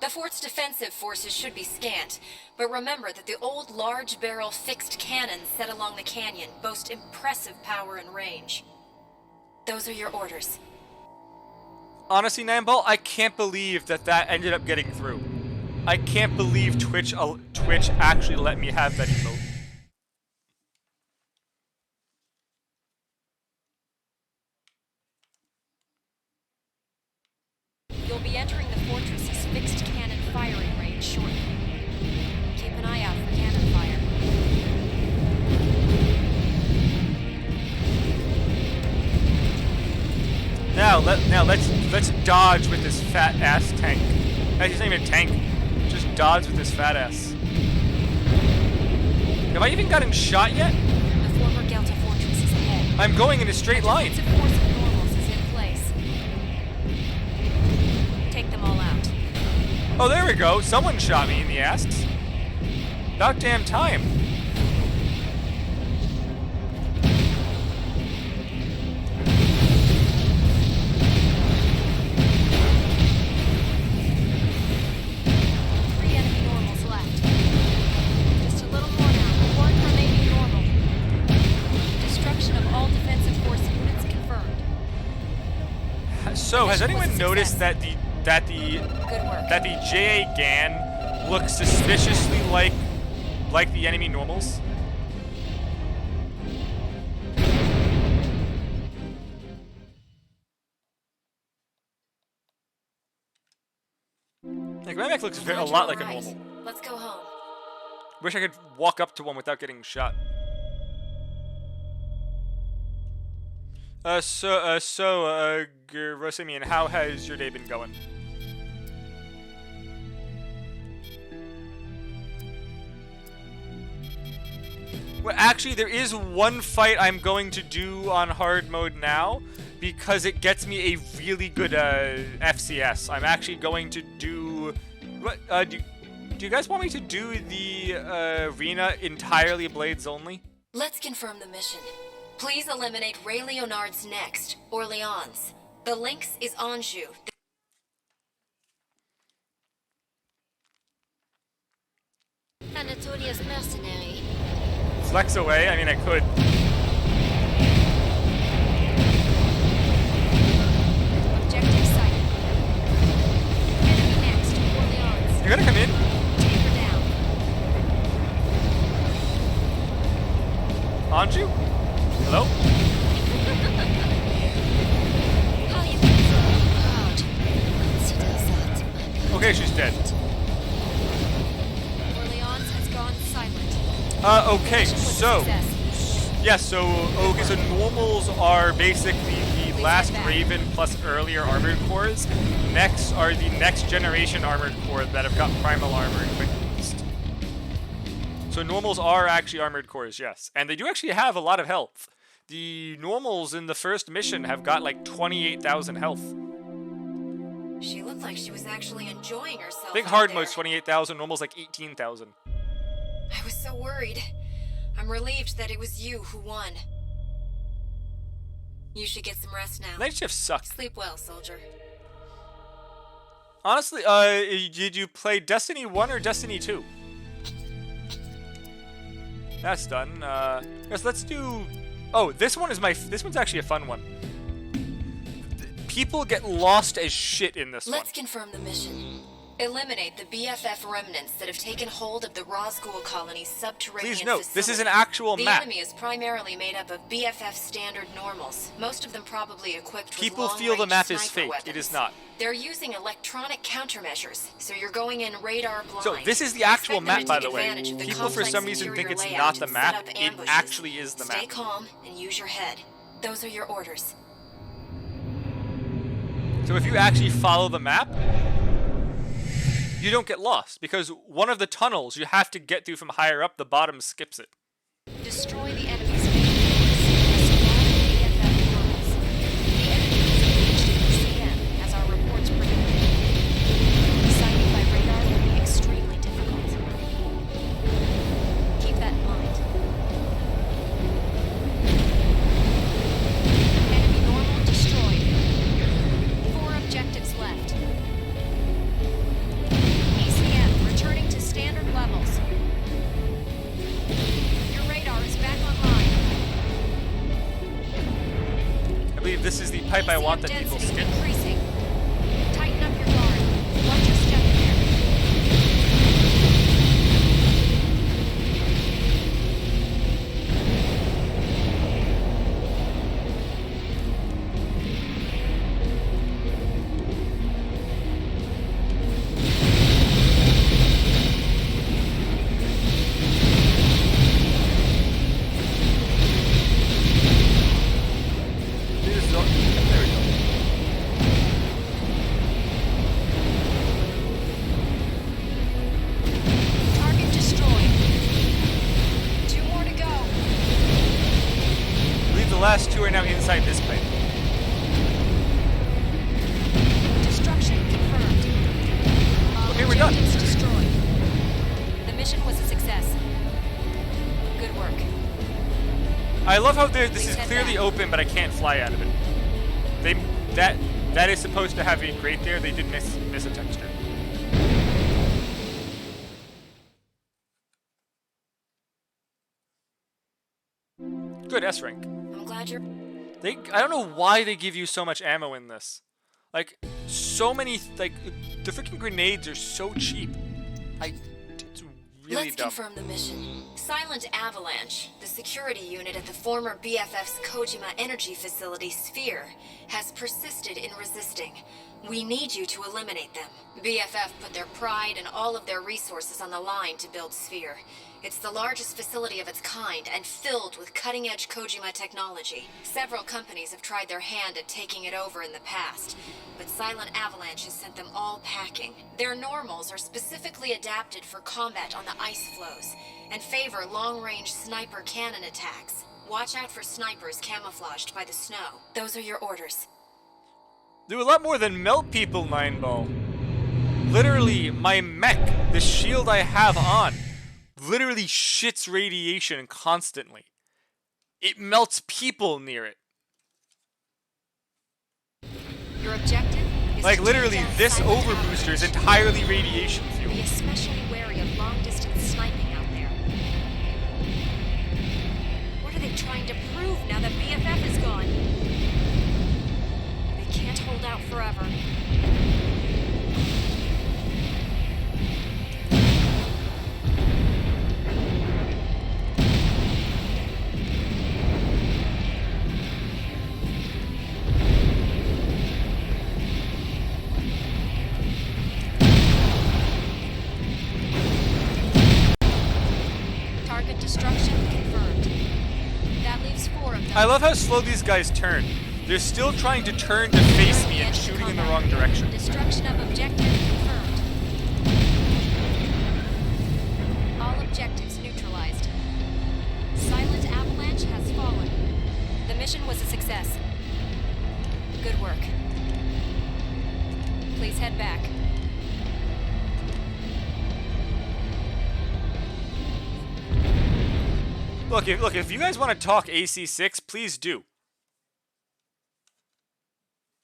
The fort's defensive forces should be scant, but remember that the old large-barrel fixed cannons set along the canyon boast impressive power and range. Those are your orders. Honestly, Namball, I can't believe that ended up getting through. I can't believe Twitch actually let me have that emote. You'll be entering the fortress's fixed cannon firing range shortly. Keep an eye out for cannon fire. Now let's dodge with this fat ass tank. Actually, it's not even a tank. Just dodge with this fat ass. Have I even gotten shot yet? The former Gelta fortress is ahead. I'm going in a straight line. Defensive force of normals is in place. Take them all out. Oh, there we go. Someone shot me in the ass. About damn time. So, has anyone noticed that the Good work. JA GAN looks suspiciously like the enemy normals? Like, my mech looks a lot like a Right. normal. Let's go home. Wish I could walk up to one without getting shot. Rosemian, how has your day been going? Well, actually, there is one fight I'm going to do on hard mode now because it gets me a really good FCS. I'm actually going to do... What? Do you guys want me to do the arena entirely blades only? Let's confirm the mission. Please eliminate Ray Leonard's next, Orleans. The Lynx is Anjou. Anatolia's mercenary. Flex away? I mean, I could. Objective sighted. Enemy next, Orleans. You're gonna come in? Take her down. Anju? Hello? How you can so proud? Consider that my Okay, she's dead. Orleans has gone silent. Okay, Mission was a so... success. Yeah, so normals are basically the last Raven plus earlier armored cores. Next are the next generation armored core that have got primal armor and quick boost. So normals are actually armored cores, yes. And they do actually have a lot of health. The normals in the first mission have got like 28,000 health. She looked like she was actually enjoying herself. I think out hard there. mode's 28,000, normal's like 18,000. I was so worried. I'm relieved that it was you who won. You should get some rest now. Night shift sucked. Sleep well, soldier. Honestly, did you play Destiny 1 or Destiny 2? That's done. Yes, let's do... Oh, this one's actually a fun one. People get lost as shit in this Let's one. confirm the mission. Eliminate the BFF remnants that have taken hold of the Rosghoul colony's subterranean Please note, this is an facility. actual The map. enemy is primarily made up of BFF standard normals, most of them probably equipped People with feel the long-range map is sniper fake. weapons. It is not. They're using electronic countermeasures, so you're going in radar blind. So this is the actual Expect them map, to by take the way. advantage of the People for complex some reason think interior it's layout not the and map. set up It ambushes. actually is the Stay map. calm and use your head. Those are your orders. So if you actually follow the map, you don't get lost, because one of the tunnels you have to get through from higher up, the bottom skips it. Destroy the enemy's main base. Surround the BFF normals. The enemy is engaged in ECM, as our reports predicted. Sighting by radar will be extremely difficult. Keep that in mind. Enemy normal destroyed. 4 objectives left. ECM returning to standard levels. Your radar is back online. I believe this is the pipe I want that people density skip. increasing. Tighten up your guard. Watch your step here. There we go. Target destroyed. 2 more to go. I believe the last 2 are now inside this pipe. Destruction confirmed. Okay, we're done. Objectives destroyed. The mission was a success. Good work. I love how this is Please head clearly back. open, but I can't fly out of it. That is supposed to have a grate there. They did miss a texture. Good S rank. I'm glad you're... I don't know why they give you so much ammo in this. Like, so many, like, the freaking grenades are so cheap. It's really Let's dumb. confirm the mission. Silent Avalanche, the security unit at the former BFF's Kojima energy facility, Sphere, has persisted in resisting. We need you to eliminate them. BFF put their pride and all of their resources on the line to build Sphere. It's the largest facility of its kind and filled with cutting-edge Kojima technology. Several companies have tried their hand at taking it over in the past, but Silent Avalanche has sent them all packing. Their normals are specifically adapted for combat on the ice floes and favor long-range sniper cannon attacks. Watch out for snipers camouflaged by the snow. Those are your orders. Do a lot more than melt people, Nineball. Literally, my mech, the shield I have on, literally shits radiation constantly. It melts people near it. Your objective is Like, to literally, take down this Silent overbooster is Avalanche. entirely radiation Be fueled. especially wary of long-distance sniping out there. What are they trying to prove now that BFF is gone? They can't hold out forever. Target destruction confirmed. That leaves 4 of them. I love how slow these guys turn. They're still trying to turn to face me and shooting in the wrong direction. Destruction of objective confirmed. All objectives neutralized. Silent Avalanche has fallen. The mission was a success. Good work. Please head back. Look, if you guys want to talk AC6, please do.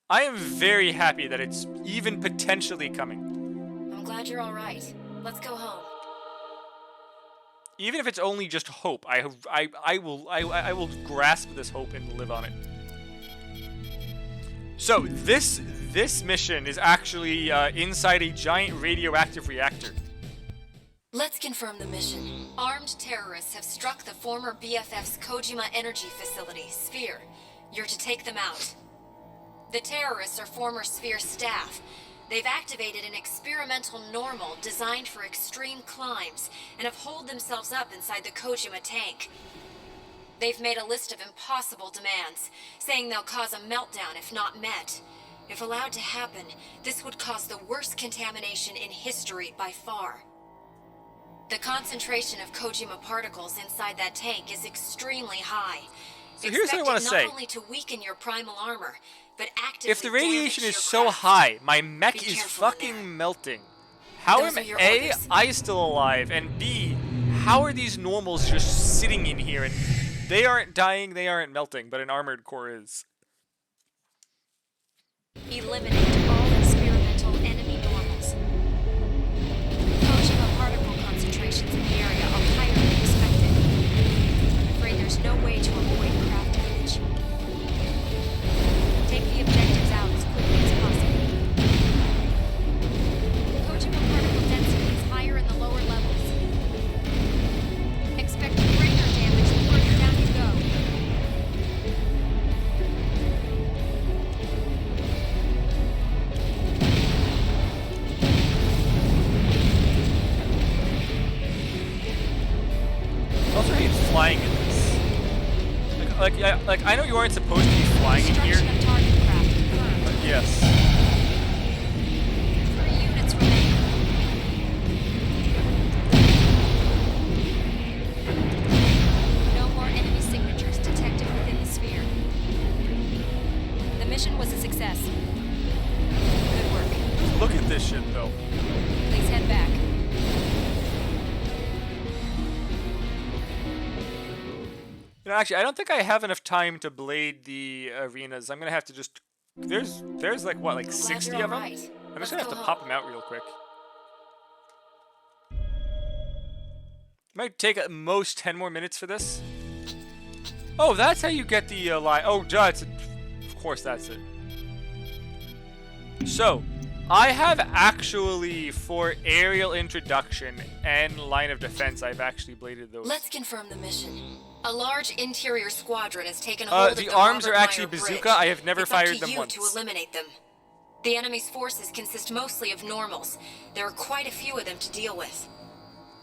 I am very happy that it's even potentially coming. I'm glad you're all right. Let's go home. Even if it's only just hope, I will grasp this hope and live on it. So this mission is actually inside a giant radioactive reactor. Let's confirm the mission. Armed terrorists have struck the former BFF's Kojima energy facility, Sphere. You're to take them out. The terrorists are former Sphere staff. They've activated an experimental normal designed for extreme climbs and have holed themselves up inside the Kojima tank. They've made a list of impossible demands, saying they'll cause a meltdown if not met. If allowed to happen, this would cause the worst contamination in history by far. The concentration of Kojima particles inside that tank is extremely high. So here's what I want to say. Not only to weaken your primal armor, but actively If the radiation damage is your so craft. high, my mech Be is careful in fucking there. melting. How Those am are your A, orders. I still alive, and B, how are these normals just sitting in here and they aren't dying, they aren't melting, but an armored core is? Eliminate all experimental enemy normals. Kojima particle concentrations in the area are higher than expected. I'm afraid there's no way to avoid craft damage. Take the objectives out as quickly as possible. Kojima particle density is higher in the lower levels. Expect greater damage the further down you go. I also hate flying in this. Like I know you aren't supposed to be flying in here, Destruction of target craft confirmed. but yes. 3 units remain. No more enemy signatures detected within the sphere. The mission was a success. Good work. Look at this shit though. Please head back. You know, actually, I don't think I have enough time to blade the arenas. I'm gonna have to just. There's like what, like I'm glad 60 you're of them? all right. I'm Let's just gonna have go to pop home. them out real quick. Might take at most 10 more minutes for this. Oh, that's how you get the line. Oh, duh, of course that's it. So, I have actually, for aerial introduction and line of defense, I've actually bladed those. Let's confirm the mission. A large interior squadron has taken hold of The the arms Robert are actually Meyer bazooka. Bridge. I have never It's up fired to them you once. to eliminate them. The enemy's forces consist mostly of normals. There are quite a few of them to deal with.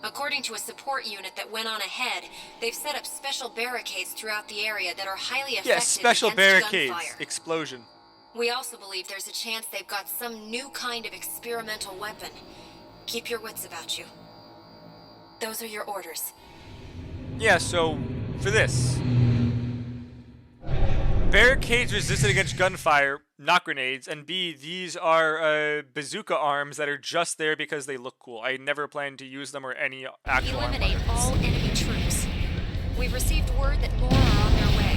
According to a support unit that went on ahead, they've set up special barricades throughout the area that are highly effective Yes, special against barricades. gunfire. Explosion. We also believe there's a chance they've got some new kind of experimental weapon. Keep your wits about you. Those are your orders. Yeah, so, for this. Barricades resisted against gunfire, not grenades, and B, these are bazooka arms that are just there because they look cool. I never plan to use them or any actual arm Eliminate weapons. all enemy troops. We've received word that more are on their way.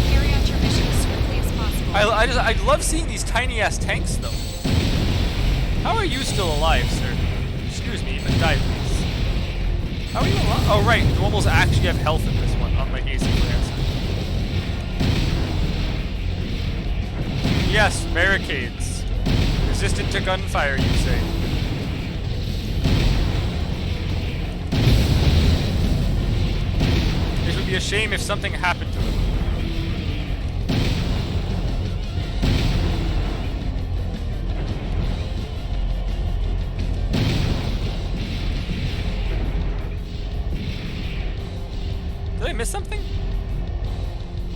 Carry out your mission as swiftly as possible. I love seeing these tiny ass tanks though. How are you still alive, sir? Excuse me, but die please. How are you alive? Oh right, normals actually have health in this one, unlike AC France. Yes, barricades. Resistant to gunfire, you say. It would be a shame if something happened to them. Did I miss something?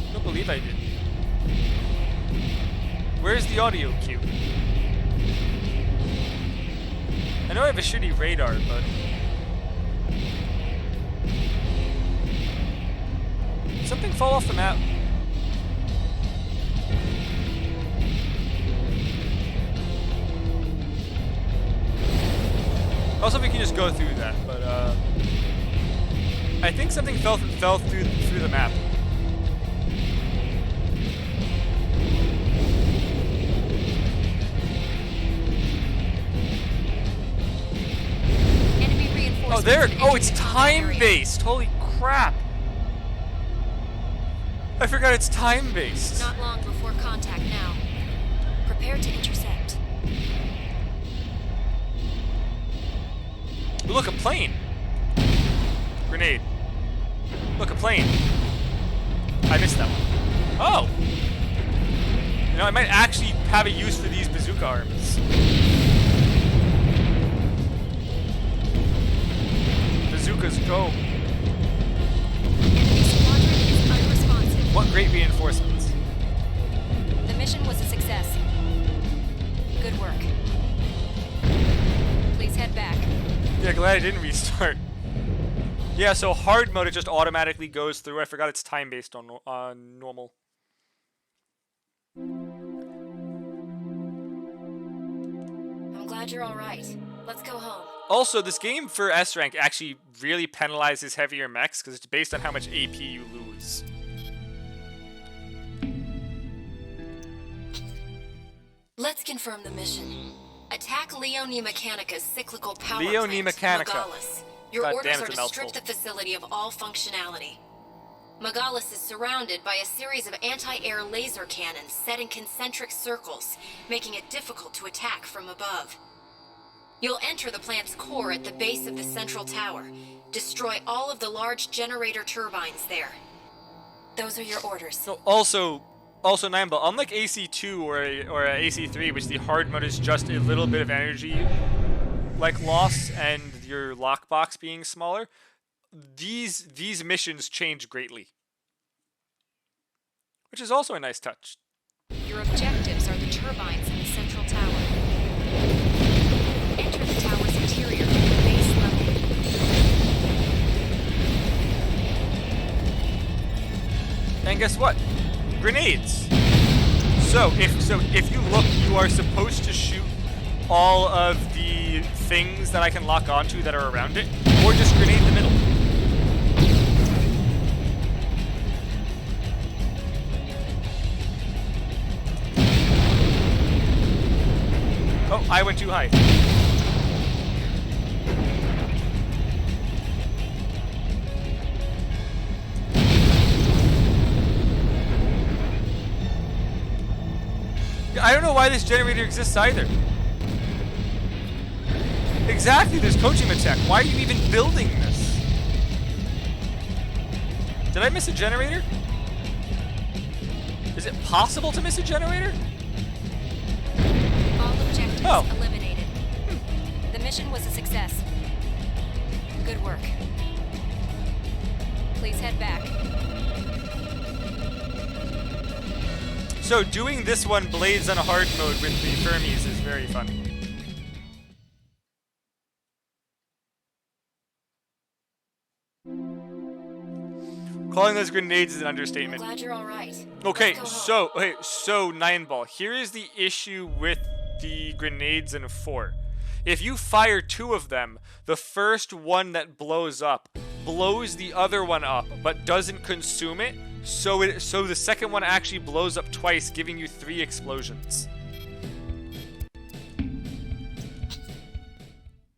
I don't believe I did. Where's the audio cue? I know I have a shitty radar, but... Did something fall off the map? Also, we can just go through that, but I think something fell through the map. Enemy reinforcements. Oh, there. have Oh, it's entered the combat area. time-based. Holy crap. I forgot it's time-based. Not long before contact now. Prepare to intercept. Ooh, look, a plane. Grenade. Look, a plane. I missed that one. Oh. You know, I might actually have a use for these bazooka arms. Bazookas go. Enemy squadron is unresponsive. What great reinforcements. The mission was a success. Good work. Please head back. Yeah, glad I didn't restart. Yeah, so hard mode, it just automatically goes through. I forgot it's time-based on normal. I'm glad you're all right. Let's go home. Also, this game for S rank actually really penalizes heavier mechs because it's based on how much AP you lose. Let's confirm the mission. Attack Leone Mechanica's cyclical power Leone plant, Mechanica. Megalis. Your God orders damn, are it's a to strip mouthful. the facility of all functionality. Megalis is surrounded by a series of anti-air laser cannons set in concentric circles, making it difficult to attack from above. You'll enter the plant's core at the base of the central tower. Destroy all of the large generator turbines there. Those are your orders. So also Nimble, unlike AC2 or AC3, which the hard mode is just a little bit of energy like loss and your lockbox being smaller, these missions change greatly, which is also a nice touch. Your objectives are the turbines in the central tower. Enter the tower's interior at the base level. And guess what? Grenades. So if you look, you are supposed to shoot all of the things that I can lock onto that are around it, or just grenade the middle. Oh, I went too high. why this generator exists either. Exactly, there's Kojima tech. Why are you even building this? Did I miss a generator? Is it possible to miss a generator? All objectives Oh. eliminated. The mission was a success. Good work. Please head back. So doing this one Blades on hard mode with the Fermis is very fun. Calling those grenades is an understatement. Glad you're all right. Okay, Let's go home. so Nine Ball. Here is the issue with the grenades in 4. If you fire 2 of them, the first one that blows up blows the other one up, but doesn't consume it. So the second one actually blows up twice, giving you 3 explosions.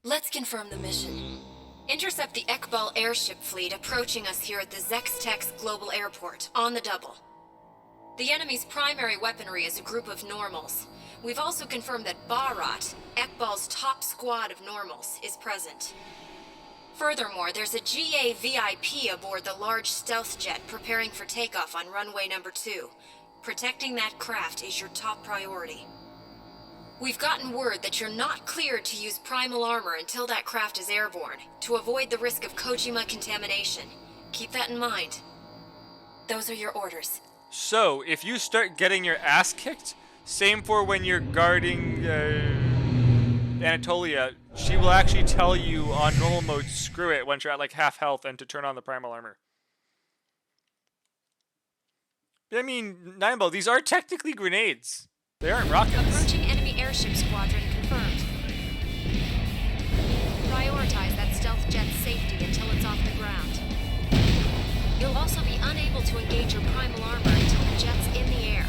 Let's confirm the mission. Intercept the Ekbal airship fleet approaching us here at the Zextex Global Airport, on the double. The enemy's primary weaponry is a group of normals. We've also confirmed that Bharat, Ekbal's top squad of normals, is present. Furthermore, there's a GA VIP aboard the large stealth jet preparing for takeoff on runway number 2. Protecting that craft is your top priority. We've gotten word that you're not cleared to use primal armor until that craft is airborne, to avoid the risk of Kojima contamination. Keep that in mind. Those are your orders. So, if you start getting your ass kicked, same for when you're guarding Anatolia, she will actually tell you on normal mode, screw it, once you're at like half health, and to turn on the primal armor. I mean, Nineball, these are technically grenades. They aren't rockets. Approaching enemy airship squadron confirmed. Prioritize that stealth jet's safety until it's off the ground. You'll also be unable to engage your primal armor until the jet's in the air.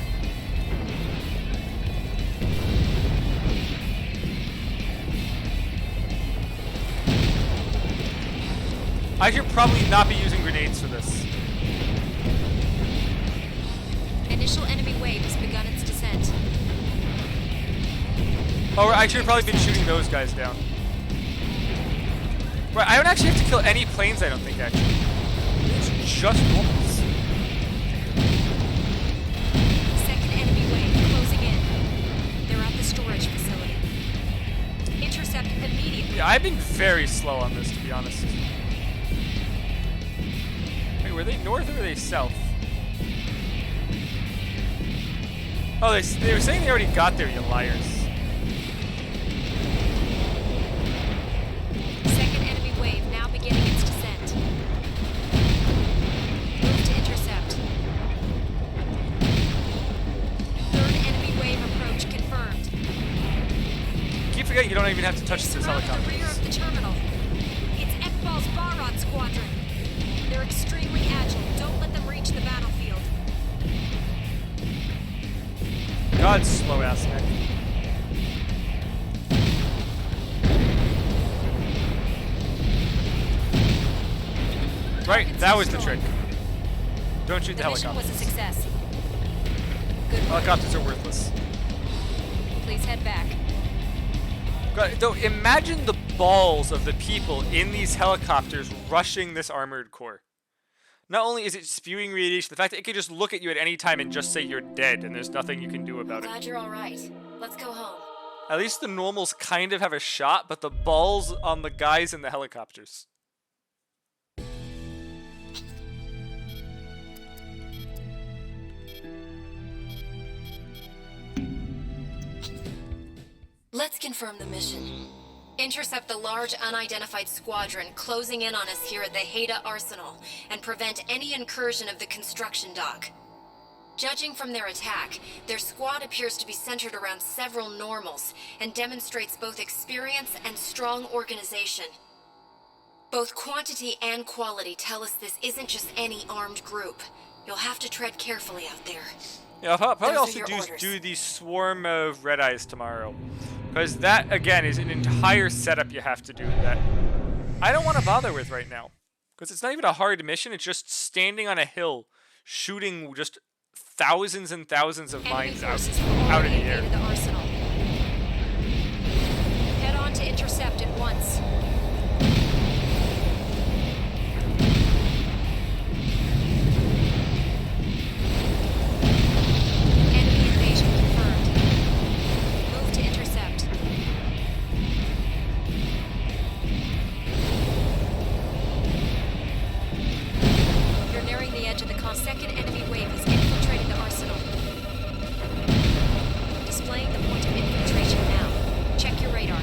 I should probably not be using grenades for this. Initial enemy wave has begun its descent. Oh, I should have probably been shooting those guys down. Right, I don't actually have to kill any planes, I don't think, actually. It's just normals. Second enemy wave closing in. They're at the storage facility. Intercept immediately. Yeah, I've been very slow on this, to be honest. Wait, were they north or were they south? Oh, they were saying they already got there, you liars. Second enemy wave now beginning its descent. Move to intercept. Third enemy wave approach confirmed. Keep forgetting you don't even have to touch this Surround the rear helicopter. of the terminal. It's Ekbal's Bharat squadron. They're extremely agile. Don't let them reach the battlefield. God's slow ass neck. Right, that was the trick. Don't shoot the The mission was helicopters. a success. Good work. Helicopters are worthless. Please head back. God, though, imagine the balls of the people in these helicopters rushing this armored core. Not only is it spewing radiation, the fact that it can just look at you at any time and just say you're dead and there's nothing you can do about it. Glad you're all right. Let's go home. At least the normals kind of have a shot, but the balls on the guys in the helicopters. Let's confirm the mission. Intercept the large unidentified squadron closing in on us here at the Haida Arsenal and prevent any incursion of the construction dock. Judging from their attack, their squad appears to be centered around several normals and demonstrates both experience and strong organization. Both quantity and quality tell us this isn't just any armed group. You'll have to tread carefully out there. Yeah, I'll probably Those are also your orders. do the swarm of red eyes tomorrow. Because that, again, is an entire setup you have to do that I don't want to bother with right now. Because it's not even a hard mission, it's just standing on a hill, shooting just thousands and thousands of Enemy mines out, forces have out in already the air. invaded the arsenal. Head on to intercept at once. Enemy invasion confirmed. Move to intercept. You're nearing the edge of the second enemy wave has infiltrated the arsenal. Displaying the point of infiltration now. Check your radar.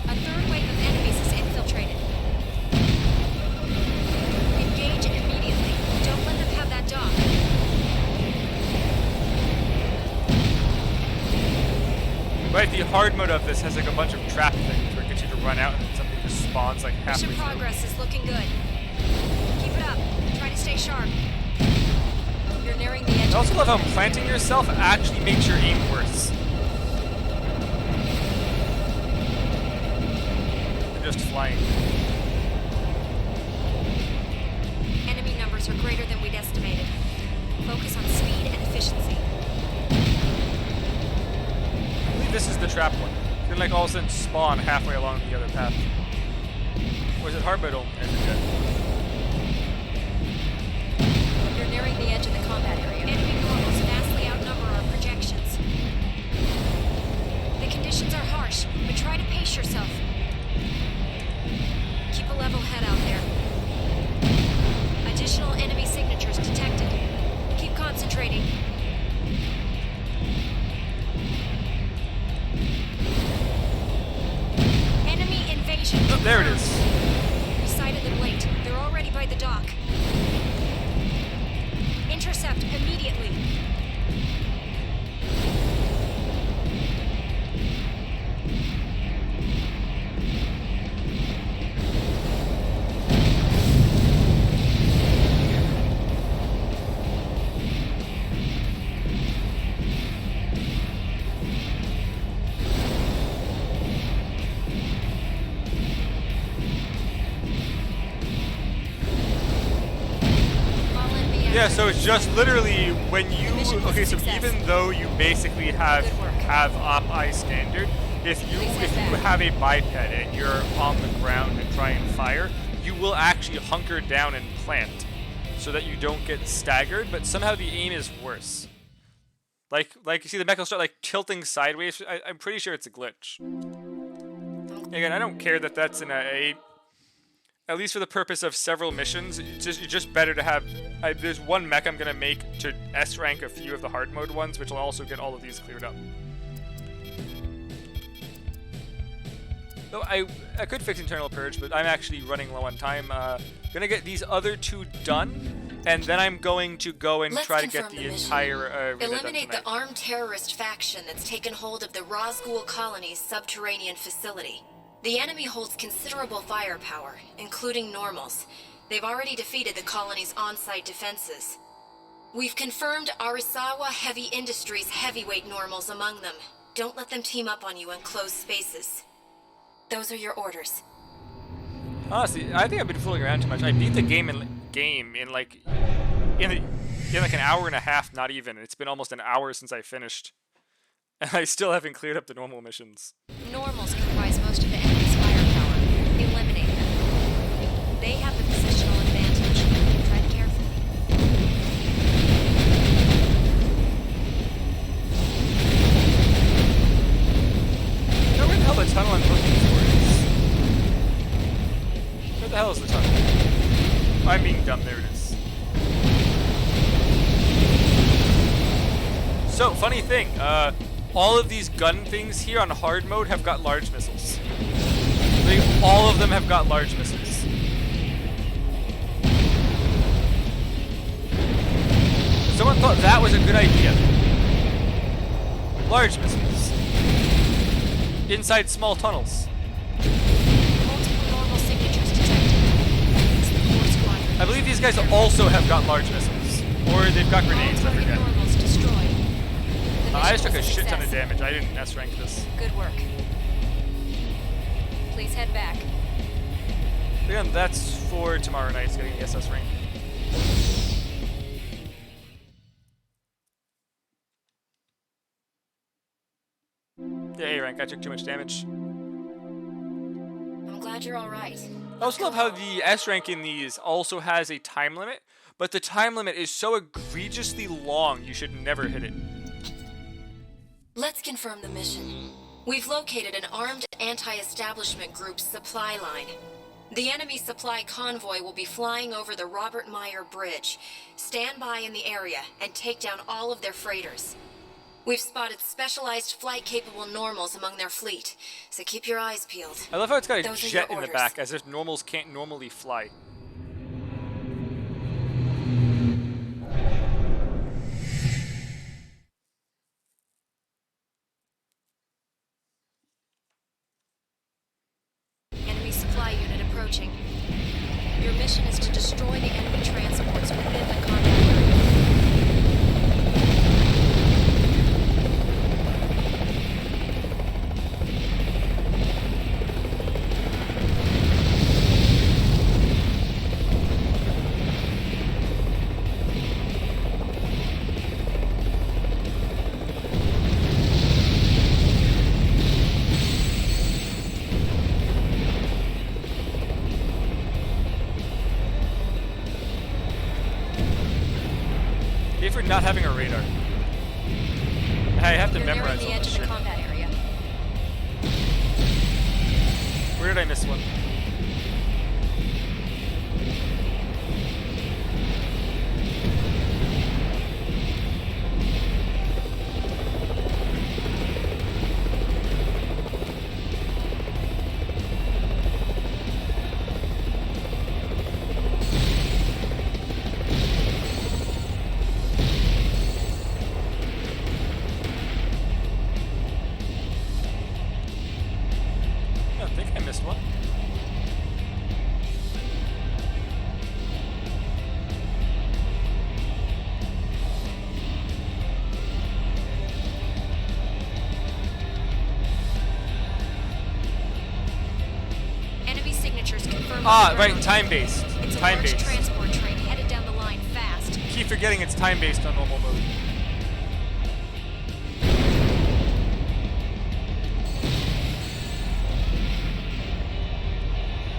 A third wave of enemies is infiltrated. Engage immediately. Don't let them have that dock. Right, the hard mode of this has like a bunch of trap things where it gets you to run out and then something just spawns like halfway Mission through. progress is looking good. Keep it up. Try to stay sharp. You're nearing the edge. I also love how planting yourself actually makes your aim worse. Than just flying. Enemy numbers are greater than we'd estimated. Focus on speed and efficiency. I believe this is the trap one. It's gonna like all of a sudden spawn halfway along the other path. Or is it hard, but I don't end it yet. You're nearing the edge of the combat area. Enemy normals vastly outnumber our projections. The conditions are harsh, but try to pace yourself. Keep a level head out there. Additional enemy signatures detected. Keep concentrating. Enemy invasion. Oh, there it is. We sighted them late. They're already by the dock. Intercept immediately. All enemy Yeah, so it's just literally when you Mission was okay. a So success. even though you basically have Good work. op-eye standard, if you Please head back. have a biped and you're on the ground and try and fire, you will actually hunker down and plant, so that you don't get staggered. But somehow the aim is worse. Like you see the mech will start like tilting sideways. I'm pretty sure it's a glitch. Again, I don't care that that's in a at least for the purpose of several missions, it's just better to have. There's one mech I'm gonna make to S rank a few of the hard mode ones, which will also get all of these cleared up. Though I could fix internal purge, but I'm actually running low on time. Gonna get these other two done, and then I'm going to go and Let's try to get confirm the the mission. entire arena done Eliminate the tonight. armed terrorist faction that's taken hold of the Rosgul colony's subterranean facility. The enemy holds considerable firepower, including normals. They've already defeated the colony's on-site defenses. We've confirmed Arisawa Heavy Industries heavyweight normals among them. Don't let them team up on you in closed spaces. Those are your orders. Honestly, I think I've been fooling around too much. I beat the game in like an hour and a half, not even. It's been almost an hour since I finished, and I still haven't cleared up the normal missions. Normals comprise most of the enemy's firepower. Eliminate them. They have the positional advantage. Tread carefully. You know where the hell the tunnel I'm looking for is? Where the hell is the tunnel? I'm being dumb, there it is. So, funny thing, all of these gun things here on hard mode have got large missiles. All of them have got large missiles. Someone thought that was a good idea. Large missiles. Inside small tunnels. Multiple normal signatures detected. It's the core squadron. I believe these guys also have got large missiles. Or they've got grenades, I All target forget. normals destroyed. The I just mission took a was shit ton of success. damage. I didn't S rank this. Good work. Please head back. Again, that's for tomorrow night, getting the SS rank. Yeah, A rank. I took too much damage. I'm glad you're all right. I also love how the S rank in these also has a time limit, but the time limit is so egregiously long you should never hit it. Let's confirm the mission. We've located an armed anti-establishment group's supply line. The enemy supply convoy will be flying over the Robert Meyer Bridge. Stand by in the area and take down all of their freighters. We've spotted specialized flight-capable normals among their fleet, so keep your eyes peeled. I love how it's got a Those are jet your in the orders. back, as if normals can't normally fly. Enemy supply unit approaching. Your mission is to destroy the enemy transports within the combat area. Yay for not having a radar. I have to You're nearing memorize the all edge this of the shit. combat area. Where did I miss one? I think I missed one. Enemy signatures confirmed. Ah, on the right, ground. time-based. It's a large Time-based. transport train headed down the line fast. Keep forgetting it's time-based on normal mode.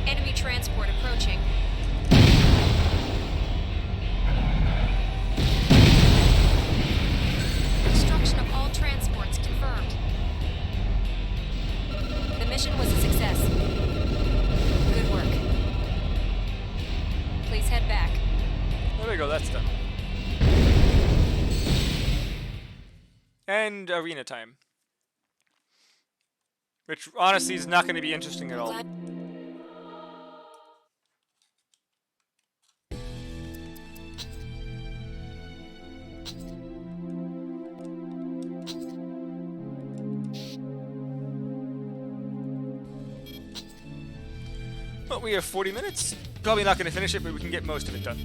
Enemy transport approaching. Destruction of all transports confirmed. The mission was a success. Good work. Please head back. There we go, that's done. And arena time. Which honestly is not going to be interesting at all. Glad- Well, we have 40 minutes. Probably not going to finish it, but we can get most of it done.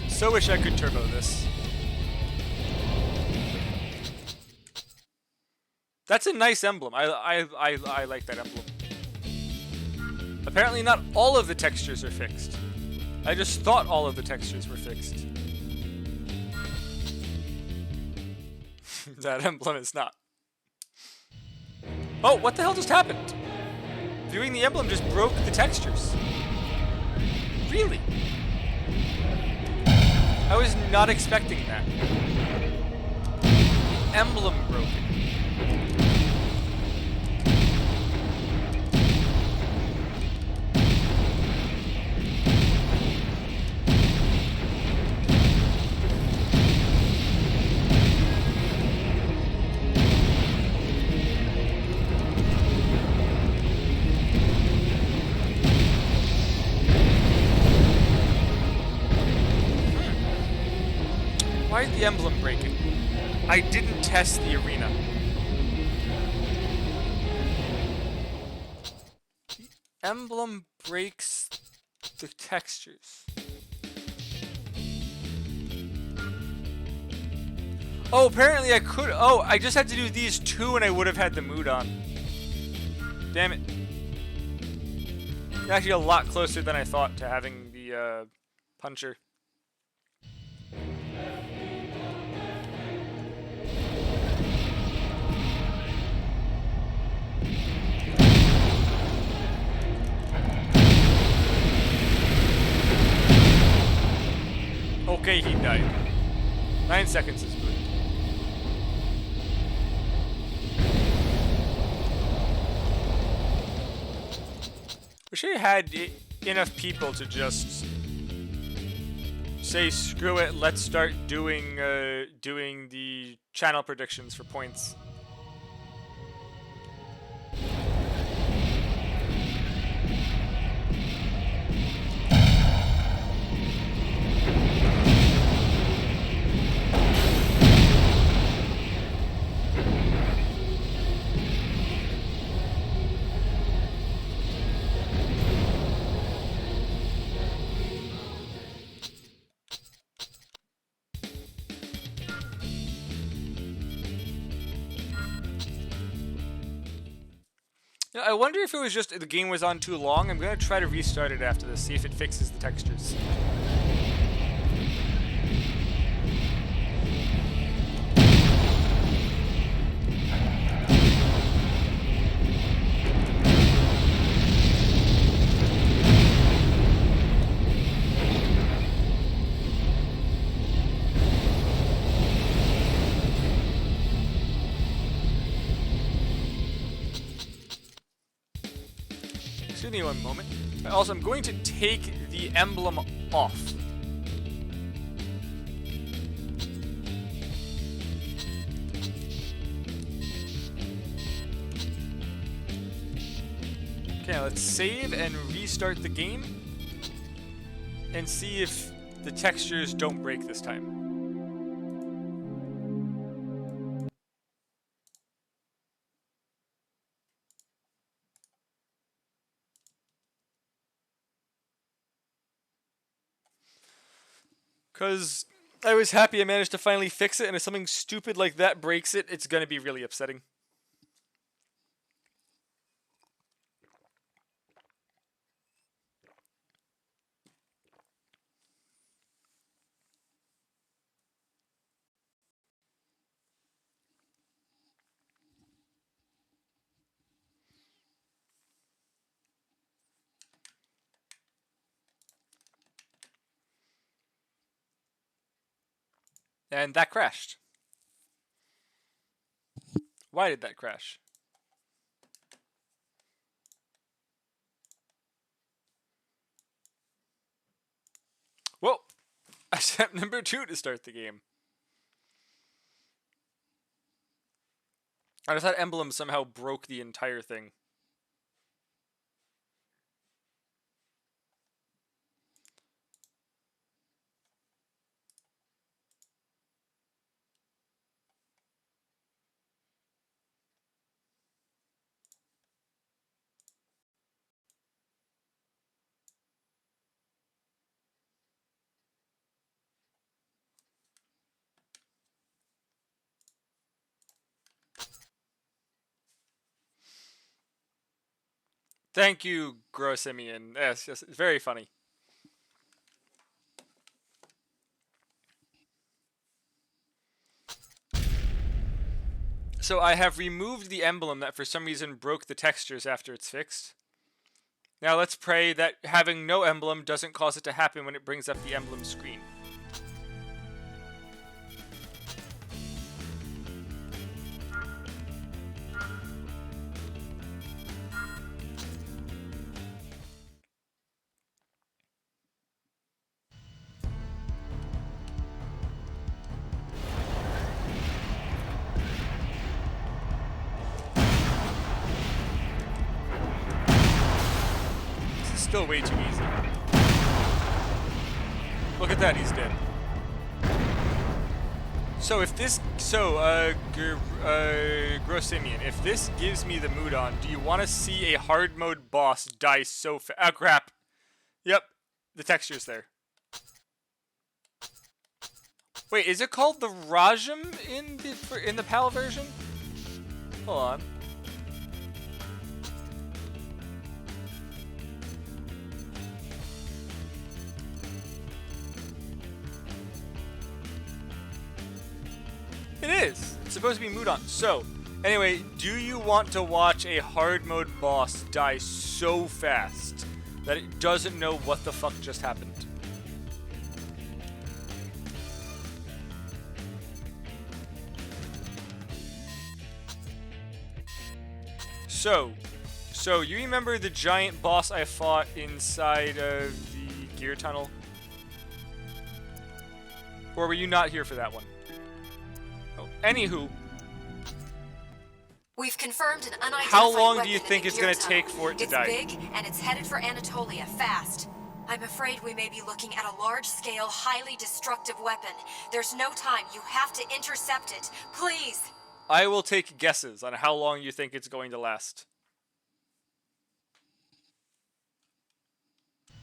So wish I could turbo this. That's a nice emblem. I like that emblem. Apparently not all of the textures are fixed. I just thought all of the textures were fixed. That emblem is not. Oh, what the hell just happened? Viewing the emblem just broke the textures. Really? I was not expecting that. The emblem broke it. the emblem breaking. I didn't test the arena. The emblem breaks the textures. Oh, apparently I could. Oh, I just had to do these two and I would have had the mood on. Damn it. It's actually a lot closer than I thought to having the puncher. Okay, he died. 9 seconds is good. Wish I had enough people to just say screw it. Let's start doing doing the channel predictions for points. I wonder if it was just the game was on too long. I'm gonna try to restart it after this, see if it fixes the textures. Excuse me one moment. Also, I'm going to take the emblem off. Okay, let's save and restart the game and see if the textures don't break this time. Because I was happy I managed to finally fix it, and if something stupid like that breaks it, it's going to be really upsetting. And that crashed. Why did that crash? Well, attempt number 2 to start the game. I just thought emblem somehow broke the entire thing. Thank you, Grossimian. Yes, yes, it's very funny. So I have removed the emblem that for some reason broke the textures after it's fixed. Now let's pray that having no emblem doesn't cause it to happen when it brings up the emblem screen. Still way too easy. Look at that, he's dead. So if this, Grossimian, if this gives me the mood on, do you want to see a hard mode boss die so fast? Ah, crap. Yep, the texture's there. Wait, is it called the Rajam in the PAL version? Hold on. It is. It's supposed to be Mudon. So, anyway, do you want to watch a hard mode boss die so fast that it doesn't know what the fuck just happened? So you remember the giant boss I fought inside of the gear tunnel? Or were you not here for that one? Oh, anywho, We've confirmed an unidentified how long do weapon you in think the it's gear gonna tunnel. take for it to die? It's big, and it's headed for Anatolia, fast. I'm afraid we may be looking at a large-scale, highly destructive weapon. There's no time. You have to intercept it. Please! I will take guesses on how long you think it's going to last.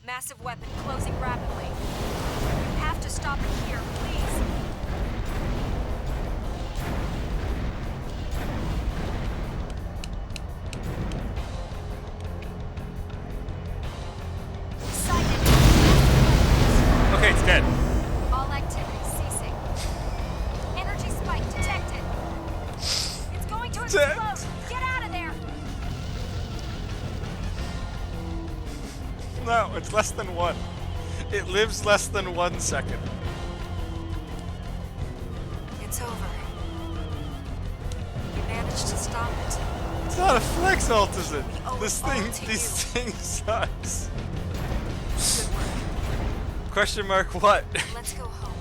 Massive weapon closing rapidly. You have to stop it here, please. Sighted. Okay, it's dead. All activity ceasing. Energy spike detected. It's going to explode. Get out of there. No, it's less than one. It lives less than 1 second. It's over. We managed to stop it. It's not a flex ult, is it? We owe This it all thing, to these you. things sucks. Good work. Question mark what? Let's go home.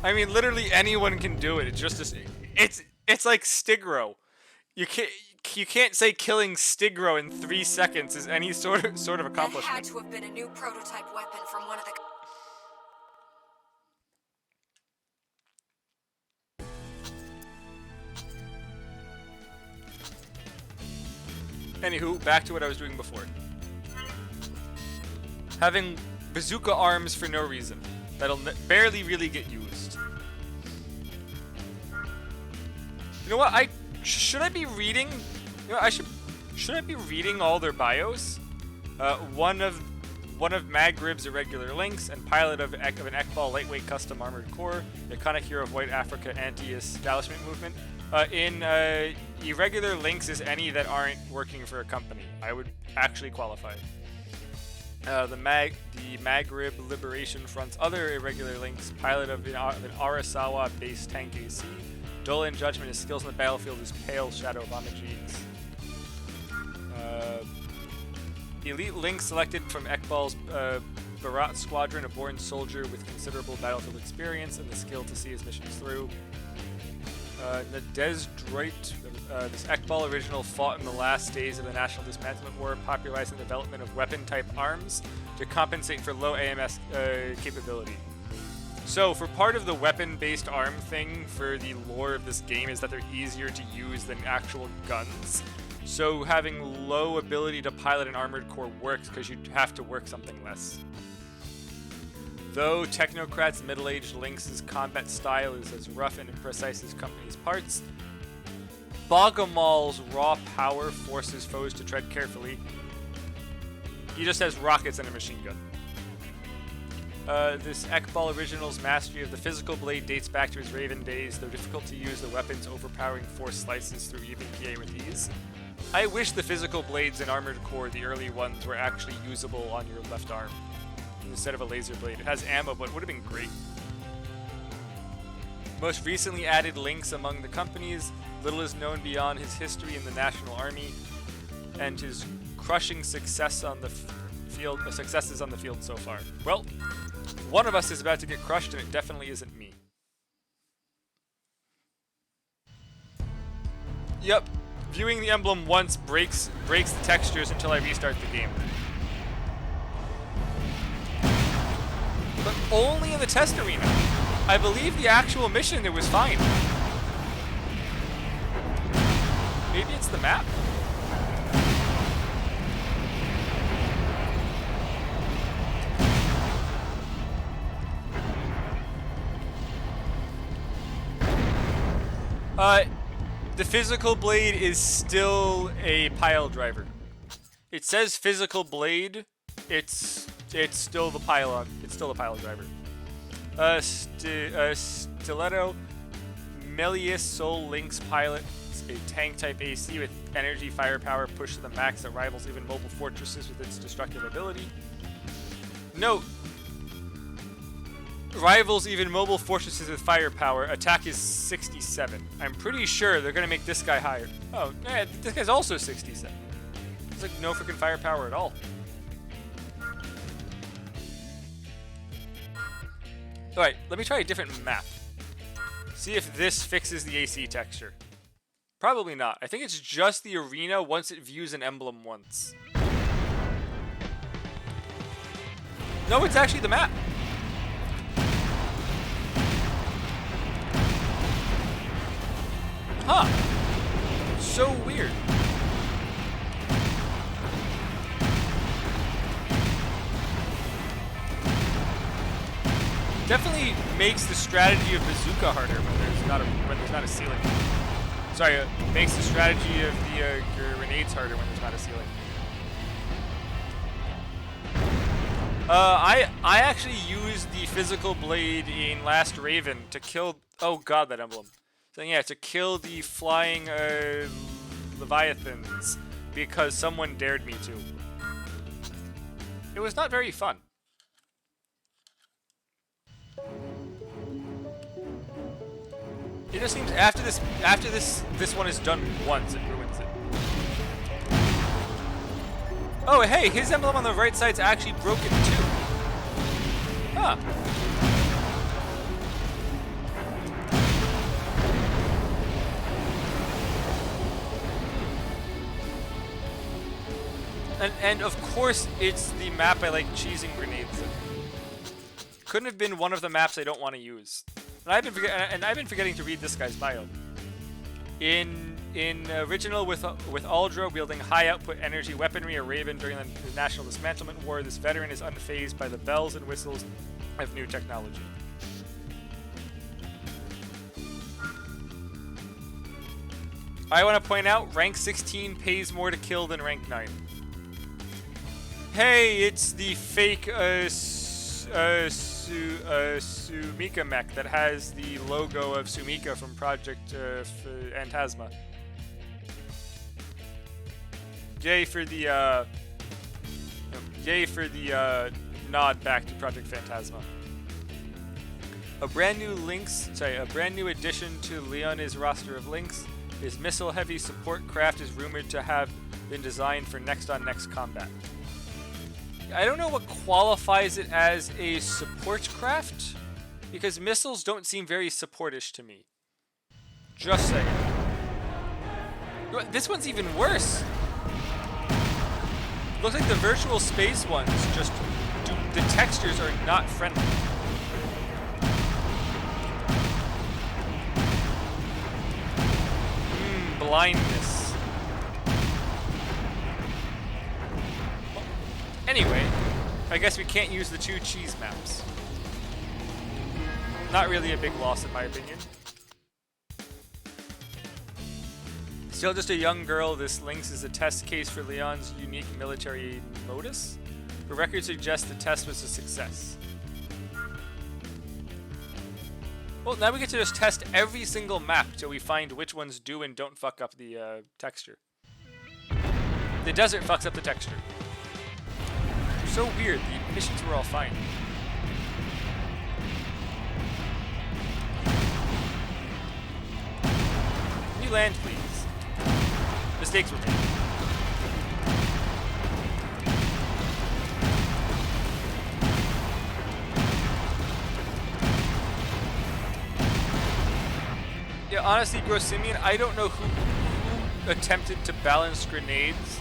I mean, literally anyone can do it. It's just it's like Stigro. You can't say killing Stigro in 3 seconds is any sort of That had accomplishment. to have been a new prototype weapon from one of the... Anywho, back to what I was doing before. Having bazooka arms for no reason. That'll barely really get used. You know what? Should I be reading? You know, should I be reading all their bios? One of Magrib's irregular links and pilot of an Ekbal lightweight custom armored core, the iconic hero of White Africa anti-establishment movement. Irregular links is any that aren't working for a company. I would actually qualify. The Maghrib Liberation Front's other irregular links, pilot of an Arasawa-based tank AC. Dull in judgment, his skills on the battlefield is pale shadow of Amajig's. Elite link selected from Ekbal's Barat squadron, a born soldier with considerable battlefield experience and the skill to see his missions through. Nadez Droit, this Ekbal original fought in the last days of the National Dismantlement War, popularizing the development of weapon-type arms to compensate for low AMS capability. So, for part of the weapon-based arm thing for the lore of this game is that they're easier to use than actual guns. So, having low ability to pilot an armored core works because you have to work something less. Though Technocrat's middle-aged Lynx's combat style is as rough and imprecise as company's parts, Bogomal's raw power forces foes to tread carefully. He just has rockets and a machine gun. This Ekbal original's mastery of the physical blade dates back to his Raven days, though difficult to use, the weapon's overpowering force slices through even PA with ease. I wish the physical blades in Armored Core, the early ones, were actually usable on your left arm instead of a laser blade. It has ammo, but it would have been great. Most recently added links among the companies, little is known beyond his history in the National Army and his crushing success on the successes on the field so far. Well, one of us is about to get crushed, and it definitely isn't me. Yep, viewing the emblem once breaks the textures until I restart the game. but only in the test arena. I believe the actual mission, it was fine. Maybe it's the map? The physical blade is still a pile driver. It says physical blade. It's still the pile. It's still a pile driver. Stiletto, Melius Soul Lynx pilot. It's a tank type AC with energy firepower pushed to the max that rivals even mobile fortresses with its destructive ability. Note. Rivals even mobile fortresses with firepower. Attack is 67. I'm pretty sure they're gonna make this guy higher. Oh, yeah, this guy's also 67. It's like no freaking firepower at all. Alright, let me try a different map. See if this fixes the AC texture. Probably not. I think it's just the arena once it views an emblem once. No, it's actually the map. Huh. So weird. Definitely makes the strategy of bazooka harder when there's not a ceiling. Sorry, makes the strategy of the grenades harder when there's not a ceiling. I actually used the physical blade in Last Raven to kill. Oh god, that emblem. So yeah, to kill the flying leviathans because someone dared me to. It was not very fun. It just seems after this one is done once, it ruins it. Oh hey, his emblem on the right side's actually broken too. Huh. And of course, it's the map I like cheesing grenades in. Couldn't have been one of the maps I don't want to use. And I've been forgetting to read this guy's bio. In original with Aldro wielding high output energy weaponry, a Raven during the National Dismantlement War, this veteran is unfazed by the bells and whistles of new technology. I want to point out, rank 16 pays more to kill than rank 9. Hey, it's the fake Sumika mech that has the logo of Sumika from Project Phantasma. Yay for the nod back to Project Phantasma. A brand new addition to Leone's roster of links. His missile-heavy support craft is rumored to have been designed for next-on-next combat. I don't know what qualifies it as a support craft, because missiles don't seem very supportish to me. Just saying. This one's even worse. Looks like the virtual space ones just the textures are not friendly. Blindness. Anyway, I guess we can't use the two cheese maps. Not really a big loss in my opinion. Still just a young girl, this Lynx is a test case for Leon's unique military modus. The record suggests the test was a success. Well, now we get to just test every single map till we find which ones do and don't fuck up the texture. The desert fucks up the texture. So weird, the missions were all fine. Can you land, please? Mistakes were made. Yeah, honestly, Grossimian, I don't know who attempted to balance grenades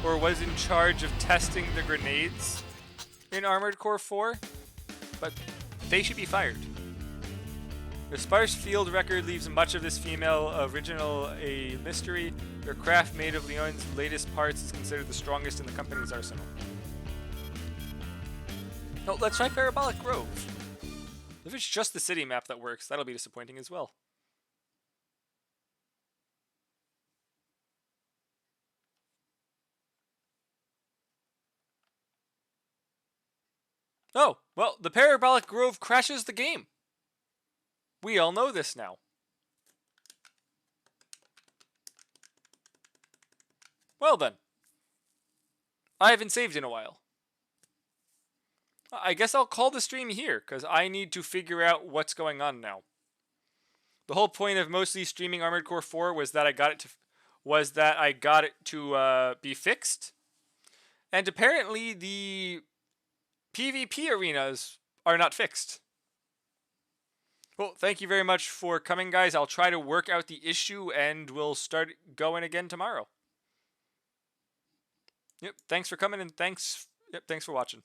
or was in charge of testing the grenades in Armored Core 4. but they should be fired. The sparse field record leaves much of this female original a mystery. Their craft made of Leon's latest parts is considered the strongest in the company's arsenal. Oh, let's try Parabolic Grove. If it's just the city map that works, that'll be disappointing as well. Oh, well, the Parabolic Grove crashes the game. We all know this now. Well then. I haven't saved in a while. I guess I'll call the stream here, because I need to figure out what's going on now. The whole point of mostly streaming Armored Core 4 was that I got it to be fixed. And apparently the PvP arenas are not fixed. Well, thank you very much for coming, guys. I'll try to work out the issue, and we'll start going again tomorrow. Yep, thanks for coming, and thanks for watching.